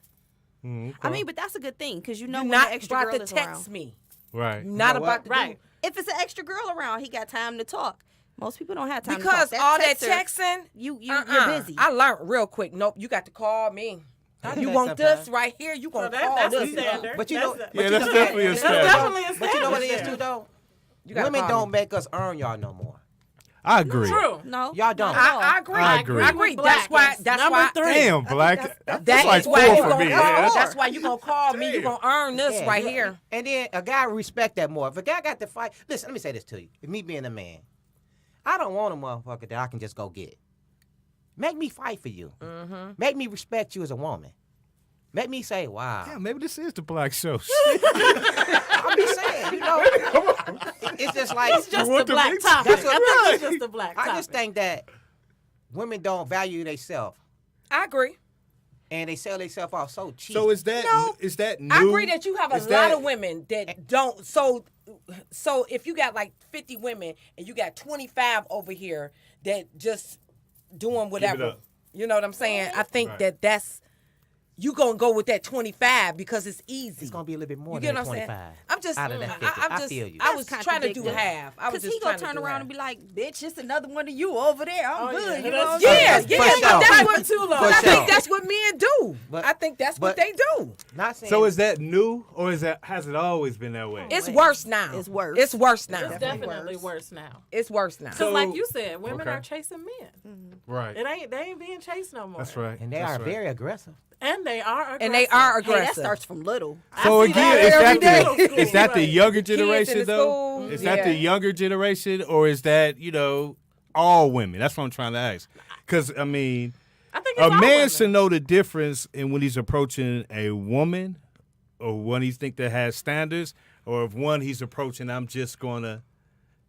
I mean, but that's a good thing because you know You're when not the extra about girl to is text around. me. right. You're not know about what? to Right. If it's an extra girl around, he got time to talk. Most people don't have time because to talk. all that texter, texting. you're busy. I learned real quick. Nope, you got to call me. I do You that want this sometimes. right here? You gonna So call that's a this? standard. But you know, That's Yeah, that's definitely a That's standard. definitely a But you know what it is standard. too though? You gotta Women call don't me. make us earn y'all no more. I agree. True. No, Y'all don't. not at all. I agree. I agree. I agree. With That's why. blackness. That's Number why. 3. Damn, black. That That's like is why 4 you for gonna me. call- Yeah, That's why you gonna call me. You Damn. gonna earn this Yeah, right yeah. here. And then a guy respect that more. If a guy got to fight, listen, let me say this to you. If me being a man, I don't want a motherfucker that I can just go get. Make me fight for you. Make me respect you as a woman. Make me say, wow. Yeah, maybe this is the black show. I'm just saying, you know, it's just like, It's just want the the black big- topic. That's what- I think it's Right. just the black topic. I just think that women don't value themselves I agree. and they sell themselves off so cheap. So is that No, is that new? I agree that you have a Is lot that- of women that don't. So if you got like 50 women and you got 25 over here that just doing whatever, up. you know what I'm saying? I think Right. that's you gonna go with that 25 because it's easy. it's going to be a little bit more You than get what I'm 25. saying? I'm just, out of that 50. I'm I just, feel you. I was That's trying to do contradictory. half. I was Because just he gonna trying to turn do around half. and be like, "Bitch, it's another one of you over there. I'm Oh, good." yeah. You know what I'm Yeah, saying? yeah, For but sure. that's what Too long. but I For think sure. that's what men do. But- I think that's what but- they do. Not saying So is that new or has it always been that way? It's worse now. It's worse. It's worse now. It's definitely worse now. It's worse now. Because, like you said, women okay. are chasing men. Right. They ain't being chased no more. That's right. and they That's are right. very aggressive. And they are aggressive. And they are Hey, aggressive. that starts from little. So I see again, that is every that day. is that the Right. younger Kids in generation the though? school, Is that the yeah. younger generation or is that all women? That's what I'm trying to ask. Because I mean, I think it's a all man women. should know the difference in when he's approaching a woman, or one he think that has standards, or if one he's approaching, I'm just gonna,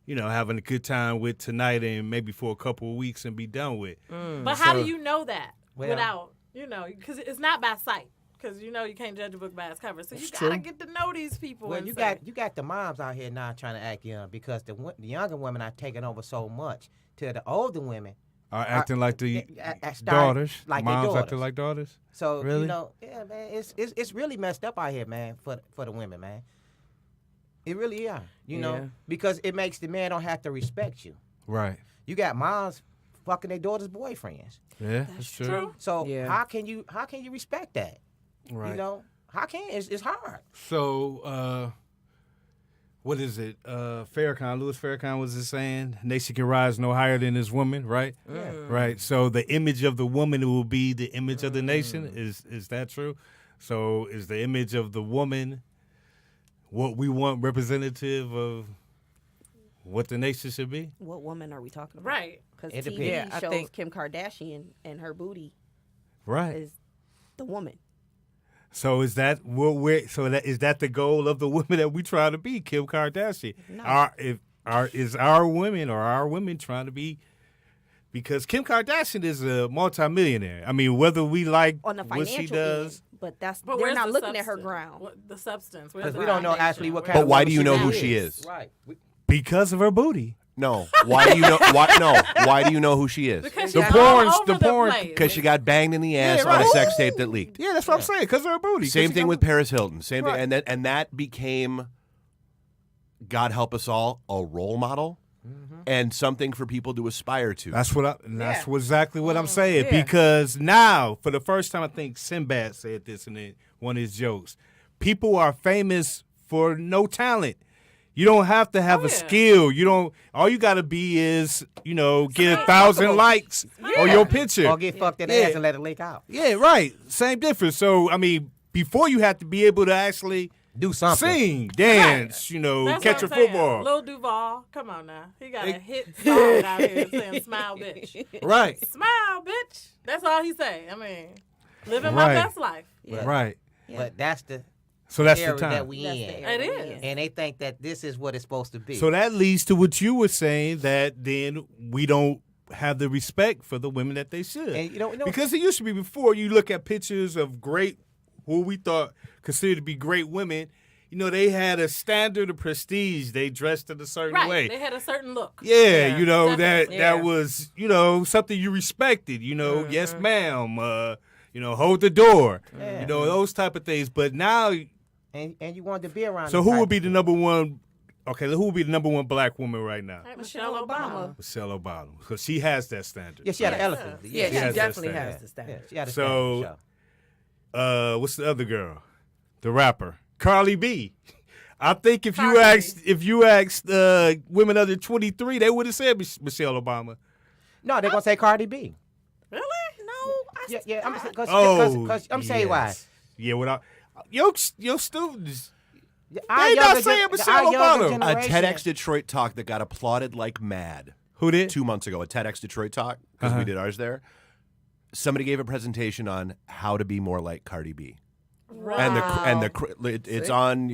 having a good time with tonight and maybe for a couple of weeks and be done with. But how So- do you know that Well- without, because it's not by sight. Because you can't judge a book by its cover. So you gotta get to know these people. Well, and you say, got the moms out here now trying to act young because the younger women are taking over so much to the older women. Are acting like the start daughters, like they moms daughters. acting like daughters. So Really? yeah, man, it's really messed up out here, man, for the women, man. It really are, Yeah. because it makes the man don't have to respect you. Right. You got moms fucking their daughters' boyfriends. Yeah, that's true. true. So Yeah. how can you respect that? Right. How can it's hard. So, what is it? Farrakhan, Louis Farrakhan was just saying, nation can rise no higher than this woman, right? Yeah. Right. So the image of the woman will be the image of the nation. Is that true? So is the image of the woman what we want representative of what the nation should be? What woman are we talking about? Right. Because It TV depends. Yeah, I shows think- Kim Kardashian and her booty Right. is the woman. So is that is that the goal of the woman that we try to be, Kim Kardashian? No. Is our women trying to be because Kim Kardashian is a multimillionaire. I mean, whether we like On the what financial she does. end, but they're where's not the looking at her substance? ground. The substance. Where's Because the we don't know foundation? actually what Where's kind But of why woman do you know she who is. she is? Right. Because of her booty. No. Why do you know? Why do you know who she is? Because The she's porn- all over the porn- place. Because she got banged in the ass Yeah, on a right. sex tape that leaked. Yeah, that's what I'm saying. Because of her booty. 'Cause Same she thing got- with Paris Hilton. Same Right. thing, and that became, God help us all, a role model and something for people to aspire to. That's exactly what I'm saying. Yeah. Because now, for the first time, I think Sinbad said this in one of his jokes. People are famous for no talent. You don't have to have a yeah. skill. You don't. All you got to be is, get 1,000 likes on your picture. Or get fucked in the Yeah. ass and let it leak out. Yeah, right. Same difference. So, I mean, before you have to be able to actually Do something. sing, dance, That's catch a what I'm saying. football. Lil Duval, come on now. He got a hit song out here saying "Smile, bitch." Right, Smile, bitch. That's all he say. I mean, living my Right. best life. right. But that's the So that's the era time. that we That's in. the era It we is. in. And they think that this is what it's supposed to be. So that leads to what you were saying, that then we don't have the respect for the women that they should. And you know- because it used to be before, you look at pictures of who we thought considered to be great women, they had a standard of prestige. They dressed in a certain Right. way. They had a certain look. Yeah, Definitely. that Yeah. was, something you respected, yes ma'am, hold the door, Yeah. those type of things. But now, and you wanted to be around. so them who type would be of the number one, who would be the number one black woman right now? Like Michelle Obama. Michelle Obama, because she has that standard. Yeah, she had an Yeah. elephant. Yeah, She she has that definitely standard. has the Yeah, standard. she had a So- standard for sure. What's the other girl? The rapper, Carly B. I think if you Cardi asked women under 23, they would have said Michelle Obama. No, they're gonna say Cardi B. Really? No, Yeah, I'm Oh, saying why. Yeah, without your students. Our They not younger saying gen- Michelle our younger Obama. a generation- TEDx Detroit talk that got applauded like mad Who did? 2 months ago. A TEDx Detroit talk, because we did ours there. Somebody gave a presentation on how to be more like Cardi B. It's See? on.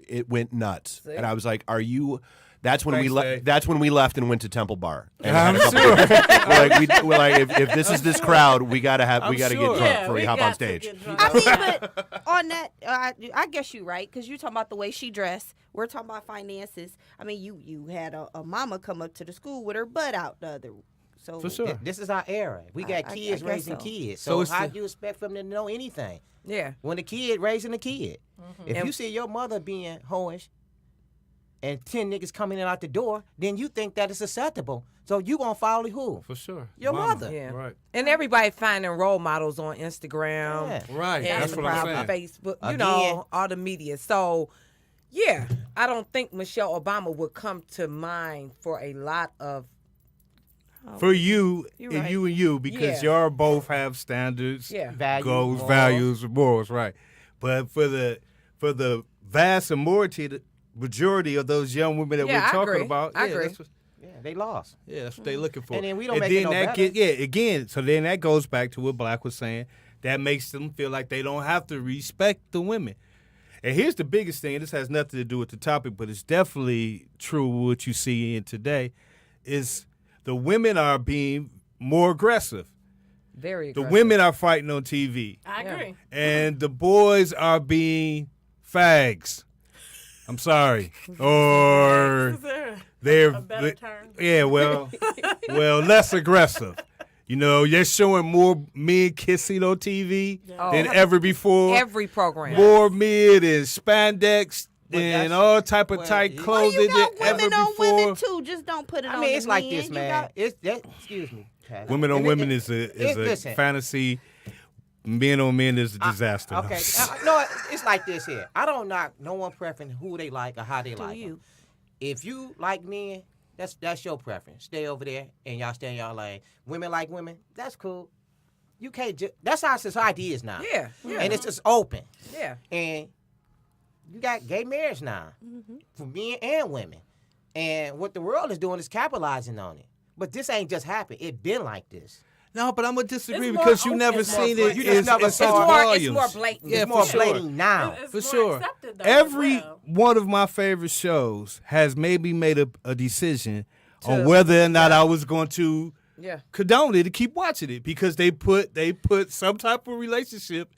It went nuts, See? and I was like, "Are you?" That's when Thanks, Dave. That's when we left and went to Temple Bar. And I'm had a couple we're like, if this is this crowd, we gotta I'm get sure. drunk before we hop on got to stage. get drunk. I mean, but on that, I guess you're right, because you're talking about the way she dressed. We're talking about finances. I mean, you had a mama come up to the school with her butt out the other. So For sure. This is our era. We got I kids guess raising so. kids. So So, it's how the- do you expect them to know anything? Yeah. When the kid raising a kid. If And- you see your mother being hoish and 10 niggas coming in out the door, then you think that it's acceptable. So you gonna follow who? For sure. Your Mama. mother. Yeah. Right. And everybody finding role models on Instagram. Yeah. Right. And That's what I'm saying. Facebook, Again. all the media. So, yeah, I don't think Michelle Obama would come to mind for a lot of. For you, You're and right. you, because Yeah. y'all both have standards, Yeah. Value, goals, morals. values, morals, right? But for the vast majority of those young women that Yeah, we're I talking agree. about, I yeah, agree. That's what, Yeah, they lost. yeah, that's what they're looking for. And then we don't make it then no that better. again. So then that goes back to what Black was saying. That makes them feel like they don't have to respect the women. And here's the biggest thing. And this has nothing to do with the topic, but it's definitely true what you see in today. Is the women are being more aggressive. Very The aggressive. women are fighting on TV, I agree. and the boys are being fags. I'm sorry, or Is there they're a better term? yeah, well, less aggressive. They're showing more men kissing on TV than ever before. Every program. More men in spandex and that's- all type of well, tight you- clothes you than got ever women on before. women too. Just don't put it on I mean, the it's like men. this, You man. got- It's that. Excuse me. Pat. Women on And women is a listen. fantasy. Men on men is a disaster. Okay. No, it's like this here. I don't knock no one preference who they like or how they like you. them. If you like men, that's your preference. Stay over there and y'all stay in y'all lane. Women like women, that's cool. You can't that's how society is now. Yeah. Yeah. And it's just open. Yeah. And you got gay marriage now for men and women. And what the world is doing is capitalizing on it. But this ain't just happened. It been like this. No, but I'm gonna disagree It's more because you open. never It's more seen blatant. it. You just never It's saw more, it's more blatant. Yeah, it's more for sure. blatant now. It's For more sure. accepted, though, Every as well. one of my favorite shows has maybe made a decision on whether or not I was going to condone it and keep watching it because they put some type of relationship,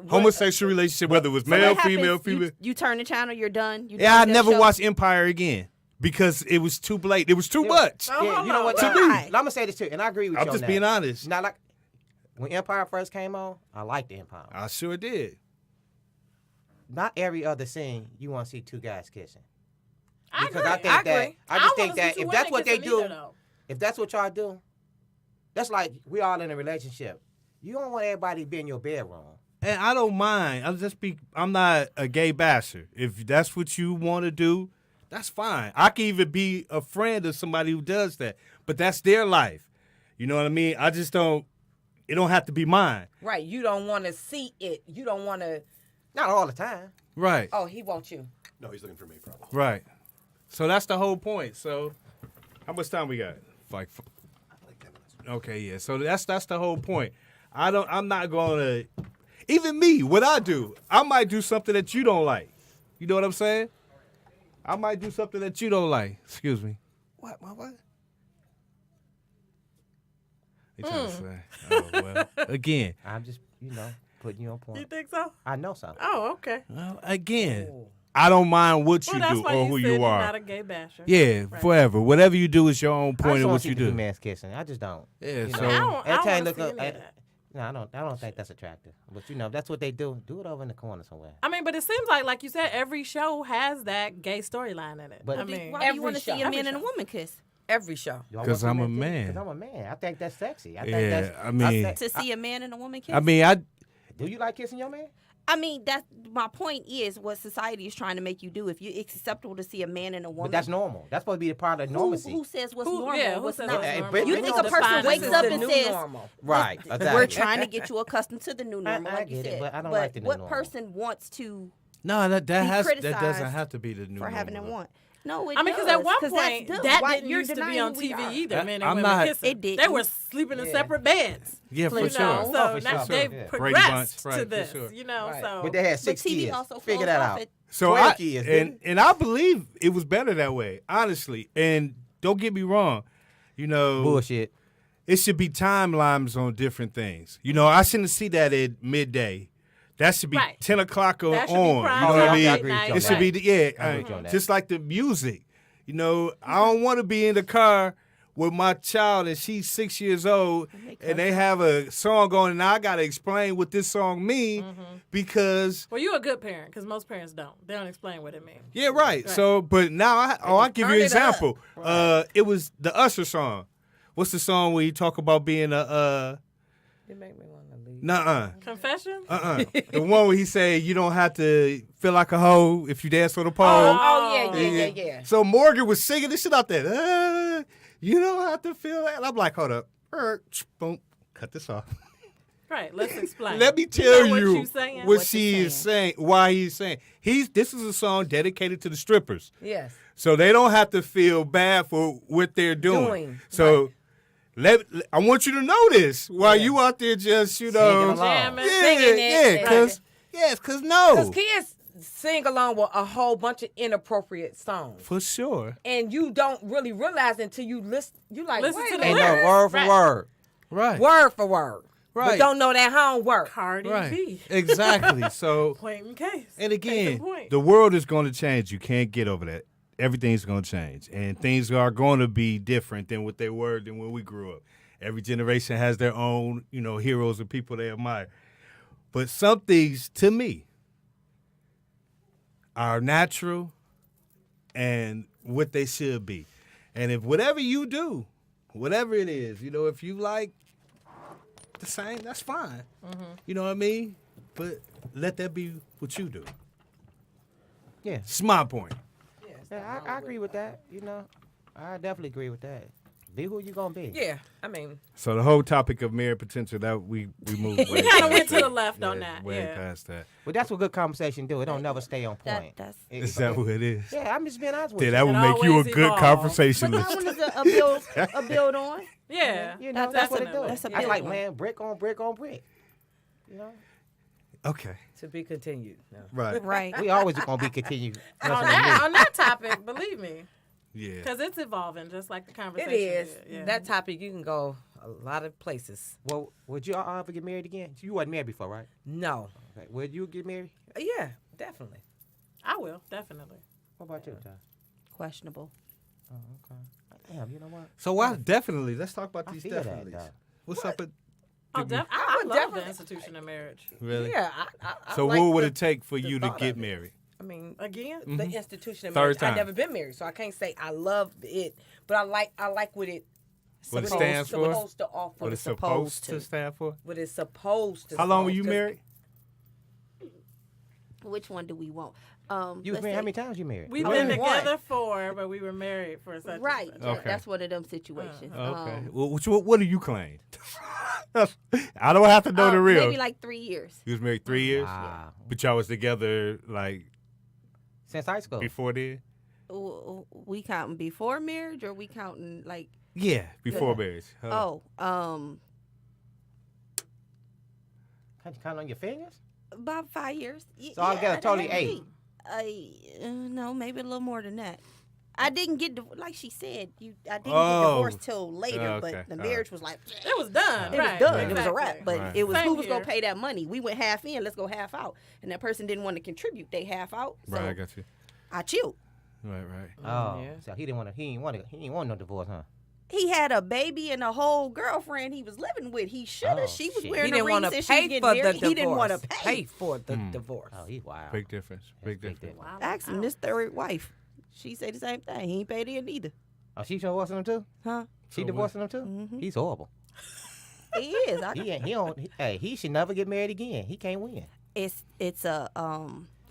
homosexual relationship, whether it was So male, what female, happens? female. You turn the channel, you're done. You're Yeah, done I with that never show? watched Empire again because it was too blatant. It was too much. Oh, Yeah, hold you know on. what? To Now, me. I'm gonna say this too, and I agree with I'm you. just on being that. honest. Now, like when Empire first came on, I liked the Empire. I sure did. Not every other scene you want to see two guys kissing. I Because agree. I think that agree. I just wanna think that see two if that's women what they kissing do, either, though. if that's what y'all do, that's like we all in a relationship. You don't want everybody to be in your bedroom. And I don't mind. I'm not a gay basher. If that's what you want to do, that's fine. I can even be a friend of somebody who does that. But that's their life. You know what I mean? I just don't. It don't have to be mine. Right. You don't want to see it. You don't want to. Not all the time. Right. Oh, he wants you. No, he's looking for me, probably. Right. So that's the whole point. So how much time we got? Like 10 minutes. okay, yeah. So that's the whole point. I'm not gonna even me, what I do, I might do something that you don't like. You know what I'm saying? I might do something that you don't like. Excuse me. What? They trying to say. Oh well. Again. I'm just, putting you on point. You think so? I know something. Oh, okay. Well, again. I don't mind what Well, you that's do why or you who said you you're are. not a gay basher. Yeah, Right. forever. Whatever you do is your own I point just of want what to you see two do. men kissing. I just don't. Yeah, You so know? I don't Every time wanna you look see up, any of that. no, I don't think that's attractive. But if that's what they do. Do it over in the corner somewhere. I mean, but it seems like you said, every show has that gay storyline in it. But- I mean, Why do you Every want to see show. a Every man and a show. woman kiss? Every show. Do I want 'Cause two I'm a men kissing? man. 'Cause I'm a man. I think that's sexy. I think Yeah, that's. I mean- think- To see a man and a woman kiss? I mean, do you like kissing your man? I mean, that's my point. Is what society is trying to make you do. If it's acceptable to see a man and a woman, But that's normal. That's supposed to be a part of who, normalcy. who says what's Who- normal? yeah, who what's says not? what's Yeah, normal? but- You but think no, a person define wakes This up is the and new says, normal. Right. Exactly. "We're trying to get you accustomed to the new normal," I like you get it, said. but I don't like the new what normal. person wants to no, that doesn't criticized have to be the new for having a normal. want? No, it I mean, does. because at one 'cause point, that's that why didn't you're used to be denying on who we TV are. either, men and I'm women not- kissing. It didn't. They were sleeping in separate beds. Yeah, for You sure. know, so Oh, for now sure. they've Yeah. Brady Bunch, progressed right, to for this, sure. you know, Right. so. But they had But 6 TV kids. also Figure flows that off out. it. So 12 kids, didn't and I believe it was better that way, honestly. And don't get me wrong, Bullshit. it should be timelines on different things. I shouldn't see that at midday. That should be Right. 10 o'clock or That should be on. prime You know what I time, mean? late I agree with night, you on It should be, that. yeah, I agree with you on that. just like the music. I don't want to be in the car with my child and she's 6 years old and they have a song on and I got to explain what this song means because, Well, you're a good parent because most parents don't. They don't explain what it means. yeah, right. So, but now I'll give you an turn it up. example. It was the Usher song. What's the song where you talk about being a, It make me want to leave. nuh-uh. Confession? The one where he said you don't have to feel like a hoe if you dance on the pole. Oh, yeah. So Morgan was singing this shit out there. You don't have to feel that. And I'm like, hold up. Boom. Cut this off. Right, let's explain. Let me You tell know you what saying? what What she you're is saying, why he's saying. This is a song dedicated to the strippers. Yes. So they don't have to feel bad for what they're doing. So I want you to know this while you out there just, Singing along. Jamming. Singing it. because no. Because kids sing along with a whole bunch of inappropriate songs. For sure. And you don't really realize until you listen. You like, Listen wait to a the Ain't minute. no word for Right. word. Right. Word for word. Right. But don't know that homework. Cardi Right. B. Exactly. So, Point in case. and Case in again, point. the world is going to change. You can't get over that. Everything's going to change. And things are going to be different than what they were than when we grew up. Every generation has their own, heroes and people they admire. But some things, to me, are natural and what they should be. And if whatever you do, whatever it is, if you like the same, that's fine. You know what I mean? But let that be what you do. Yeah. It's my point. Yeah, I agree with that. I definitely agree with that. Be who you gonna be. Yeah, I mean, So the whole topic of married potential, that we moved. We kind of went to the left on that. Way Yeah. past that. But that's what good conversation do. It don't never stay on point. That's Is that what it is? Yeah, I'm just being honest with Yeah, you. that would It make you a always good evolves. But conversationalist. that one is a build on. Yeah. That's what it do. definitely. That's a I big like one. man, brick on brick on brick. Okay. to be continued. No. Right. Right. We always gonna be continued. On that topic, believe me. Yeah. Because it's evolving, just like the It conversation. is. did, Yeah. That topic, you can go a lot of places. Well, would you all ever get married again? You wasn't married before, right? No. Okay. Would you get married? Yeah, definitely. I will, definitely. What about you, Ty? Questionable. Oh, okay. Damn, you know what? So why definitely? Let's talk about I these feel that, definitely. though. What's up with Oh, I would love definitely- the institution of marriage. really? Yeah. I So like what would the- it take for the you to thought get of it. married? I mean, Again? the institution of Third marriage. time. I've never been married, so I can't say I love it, but I like what it What it supposed- stands for? supposed to offer. What it's supposed to stand for? What it's supposed to. How long were stand you for. married? Which one do we want? You was let's married? How see. many times you married? We've I been was one. together 4, but we were married for such Right. and such. Okay. That's one of them situations. Okay. Well, what do you claim? I don't have to know the real. Maybe like 3 years. You was married 3 years, Wow. but y'all was together like Since high school. before then. We counting before marriage or we counting like Yeah, before Yeah. marriage. Huh. Can you count on your fingers? about 5 years. So altogether, that totally had to 8. be. No, maybe a little more than that. I didn't get like she said. I didn't Oh. get divorced till later, Okay, but the all marriage was like It was done. it right. was done. It was a wrap. Exactly. But Right. it was Same who was gonna here. pay that money. We went half in. Let's go half out. And that person didn't want to contribute. They half out. So Right, I got you. I chilled. Right, right. Oh, Yeah. so he didn't want no divorce, huh? He had a baby and a whole girlfriend he was living with. He should have. Oh, she was shit. wearing He the didn't want rings to and she was pay getting for the married. divorce. He didn't want to pay. for the divorce. Oh, he's wild. Big difference. Big That's difference. Wow. Ask him this third wife. She said the same thing. He ain't paid in either. Oh, she divorcing him too? Huh? She So divorcing him too? Mhm. He's horrible. He is. Hey, he should never get married again. He can't win. It's a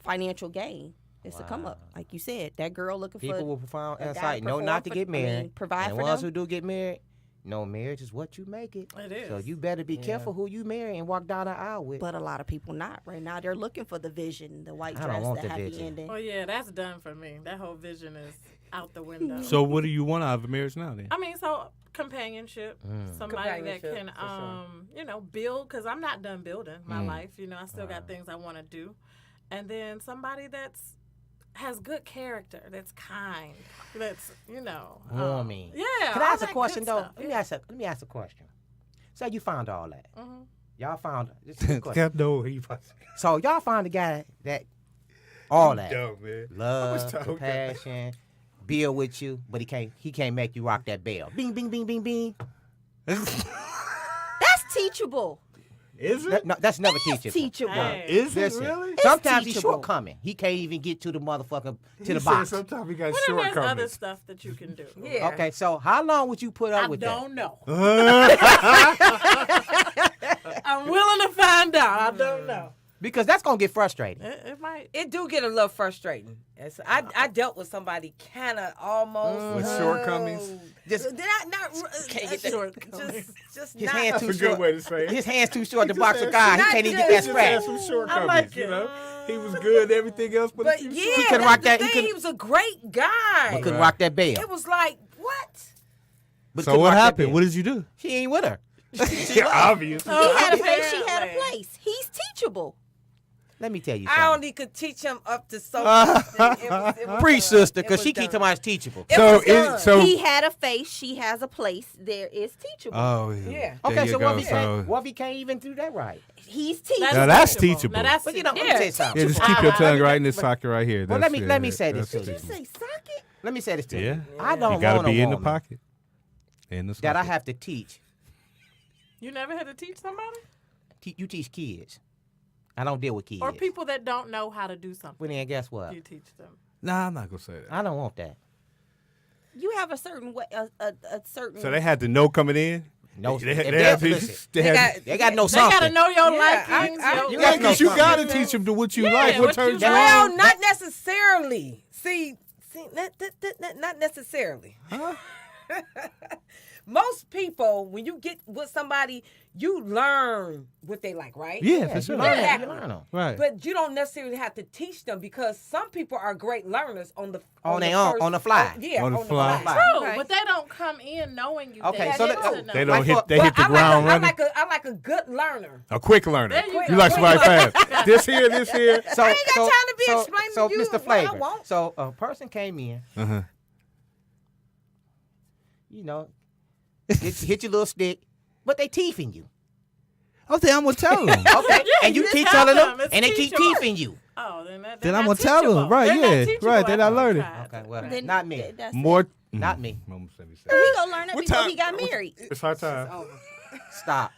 financial gain. It's a come up, Wow. like you said. That girl looking People for will profound a guy insight. No, perform not to for- get married. provide and for ones them. who do get married, no, marriage is what you make it. It is. So you better be careful who you marry and walk down the aisle with. But a lot of people not right now. They're looking for the vision, the white I don't dress, want the the happy vision. ending. Oh, yeah, that's done for me. That whole vision is out the window. So what do you want out of a marriage now then? I mean, so companionship, somebody that Companionship, can, for sure. build, because I'm not done building my life. I still got Wow. things I want to do. And then somebody has good character, that's kind, that's, Warming. Yeah. Can I all ask a that question good though? stuff. Let me ask a question. So you found all that. Mhm. Y'all found this is a question. No, he So y'all found the guy that all that dumb, man. love, time we got? compassion, build with you, but he can't make you rock that bell. Bing, bing, bing, bing, bing. That's teachable. Is it? No, that's never It's teachable. teachable. Hey. Is it Listen, really? sometimes he's teachable. shortcoming. He can't even get to the motherfucker He to the said box. sometimes he got Well, then there's other shortcomings. stuff that you can do. Yeah. Okay, so how long would you put up I with don't know. Uh-huh. I'm willing to find out. I don't know. that? Because that's gonna get frustrating. It might. It do get a little frustrating. I dealt with somebody kind of almost With shortcomings? Just not Can't get that- Shortcomings. just his not. hands That's too a good short. way to say it. His hands too short to He box just a guy. He had- can't even not get that just- He had strap. some I shortcomings, like you it. know. He was good, everything else, but, But he was yeah, couldn't that's rock the that- he thing. couldn't- He was a great guy. But couldn't Right. rock that bell. It was like what? But So couldn't what rock that happened? bell. What did you do? She ain't with her. Obvious. He had a face, Apparently. she had a place. He's teachable. Let me tell you I something. only could teach him up to so much. It was Preach, done. sister, It because was she keep done. talking about it's teachable. It So was done. so He had a face, she has a place. There is teachable. oh Yeah. There Okay, you so go. what if he So can't? What if he can't even do that right? He's teachable. Now that's teachable. Now that's But you know, let me teachable. tell you something. yeah, just keep your I tongue mean, right in this socket right here. Well, That's- let me say this that's to you. Did you say socket? Let me say this to Yeah. you. I don't You gotta want a be in the woman pocket. In the that I socket. have to teach. You never had to teach somebody? You teach kids. I don't deal with kids. Or people that don't know how to do something. Well, then guess what? You teach them. Nah, I'm not gonna say that. I don't want that. You have a certain way, a certain. So they had to know coming in. No, They if had they- to. listen, They had. they got to know They got to something. know your Yeah, likings. I- your- you Yeah, gotta know because you something. gotta teach them to what you Yeah, like, what what you turns you like. Well, on. not necessarily. See, not necessarily. Huh? Most people, when you get with somebody, you learn what they like, right? Yeah, Yeah, for you sure. learn it, Exactly. you learn 'em. Right. But you don't necessarily have to teach them because some people are great learners on the On the their own, first- on the fly. Yeah, On on the the fly. fly. True, Okay. but they don't come in knowing you. Okay, that so they let- should know. They Like don't hit. for- They But hit the I ground running. like a good learner. A quick learner. There you You go. like somebody fast. This here, this here. So, ain't got time to be explaining so to you Mr. what I Flavor. want. So a person came in. Uh-huh. you know, hit your little stick, but they teething you. Okay, I'm gonna tell them. Okay, and you just keep tell telling them, them. It's and they keep teachable. teething you. Oh, then Then I'm gonna tell them. Right, right. They're not learning. Okay, well, Then not me. That's More. Not me. He gonna learn that before he got married. It's our time. Stop.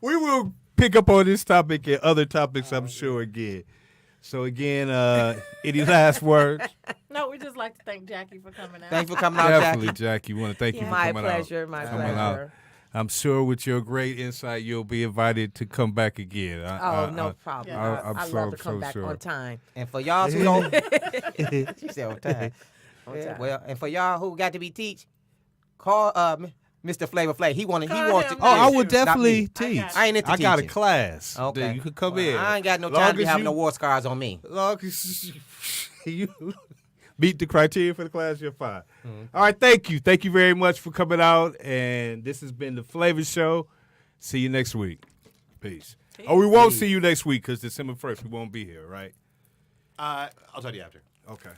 We will pick up on this topic and other topics, I'm sure, again. So, again, any last words? No, we just like to thank Jackie for coming out. Thanks for coming out, Definitely, Jackie. Jackie. We want to thank you for My coming pleasure. out. My Coming out. pleasure. I'm sure with your great insight, you'll be invited to come back again. No problem. I'm I so- love to come so back sure. on time. And for y'all who don't, she said on time. On time. Well, and for y'all who got to be teach, call Mr. Flava Flav. He wants Call to. him. Oh, I Me would too. Not definitely me. teach. I ain't into I got a teaching. class. Okay. Then you could come Well, in. I ain't got no Long time to be as having you- no war scars on me. Long as you meet the criteria for the class, you're fine. All right, thank you. Thank you very much for coming out. And this has been the Flavor Show. See you next week. Peace. Oh, we won't see you next week because December 1st, we won't be here, right? I'll tell you after. Okay.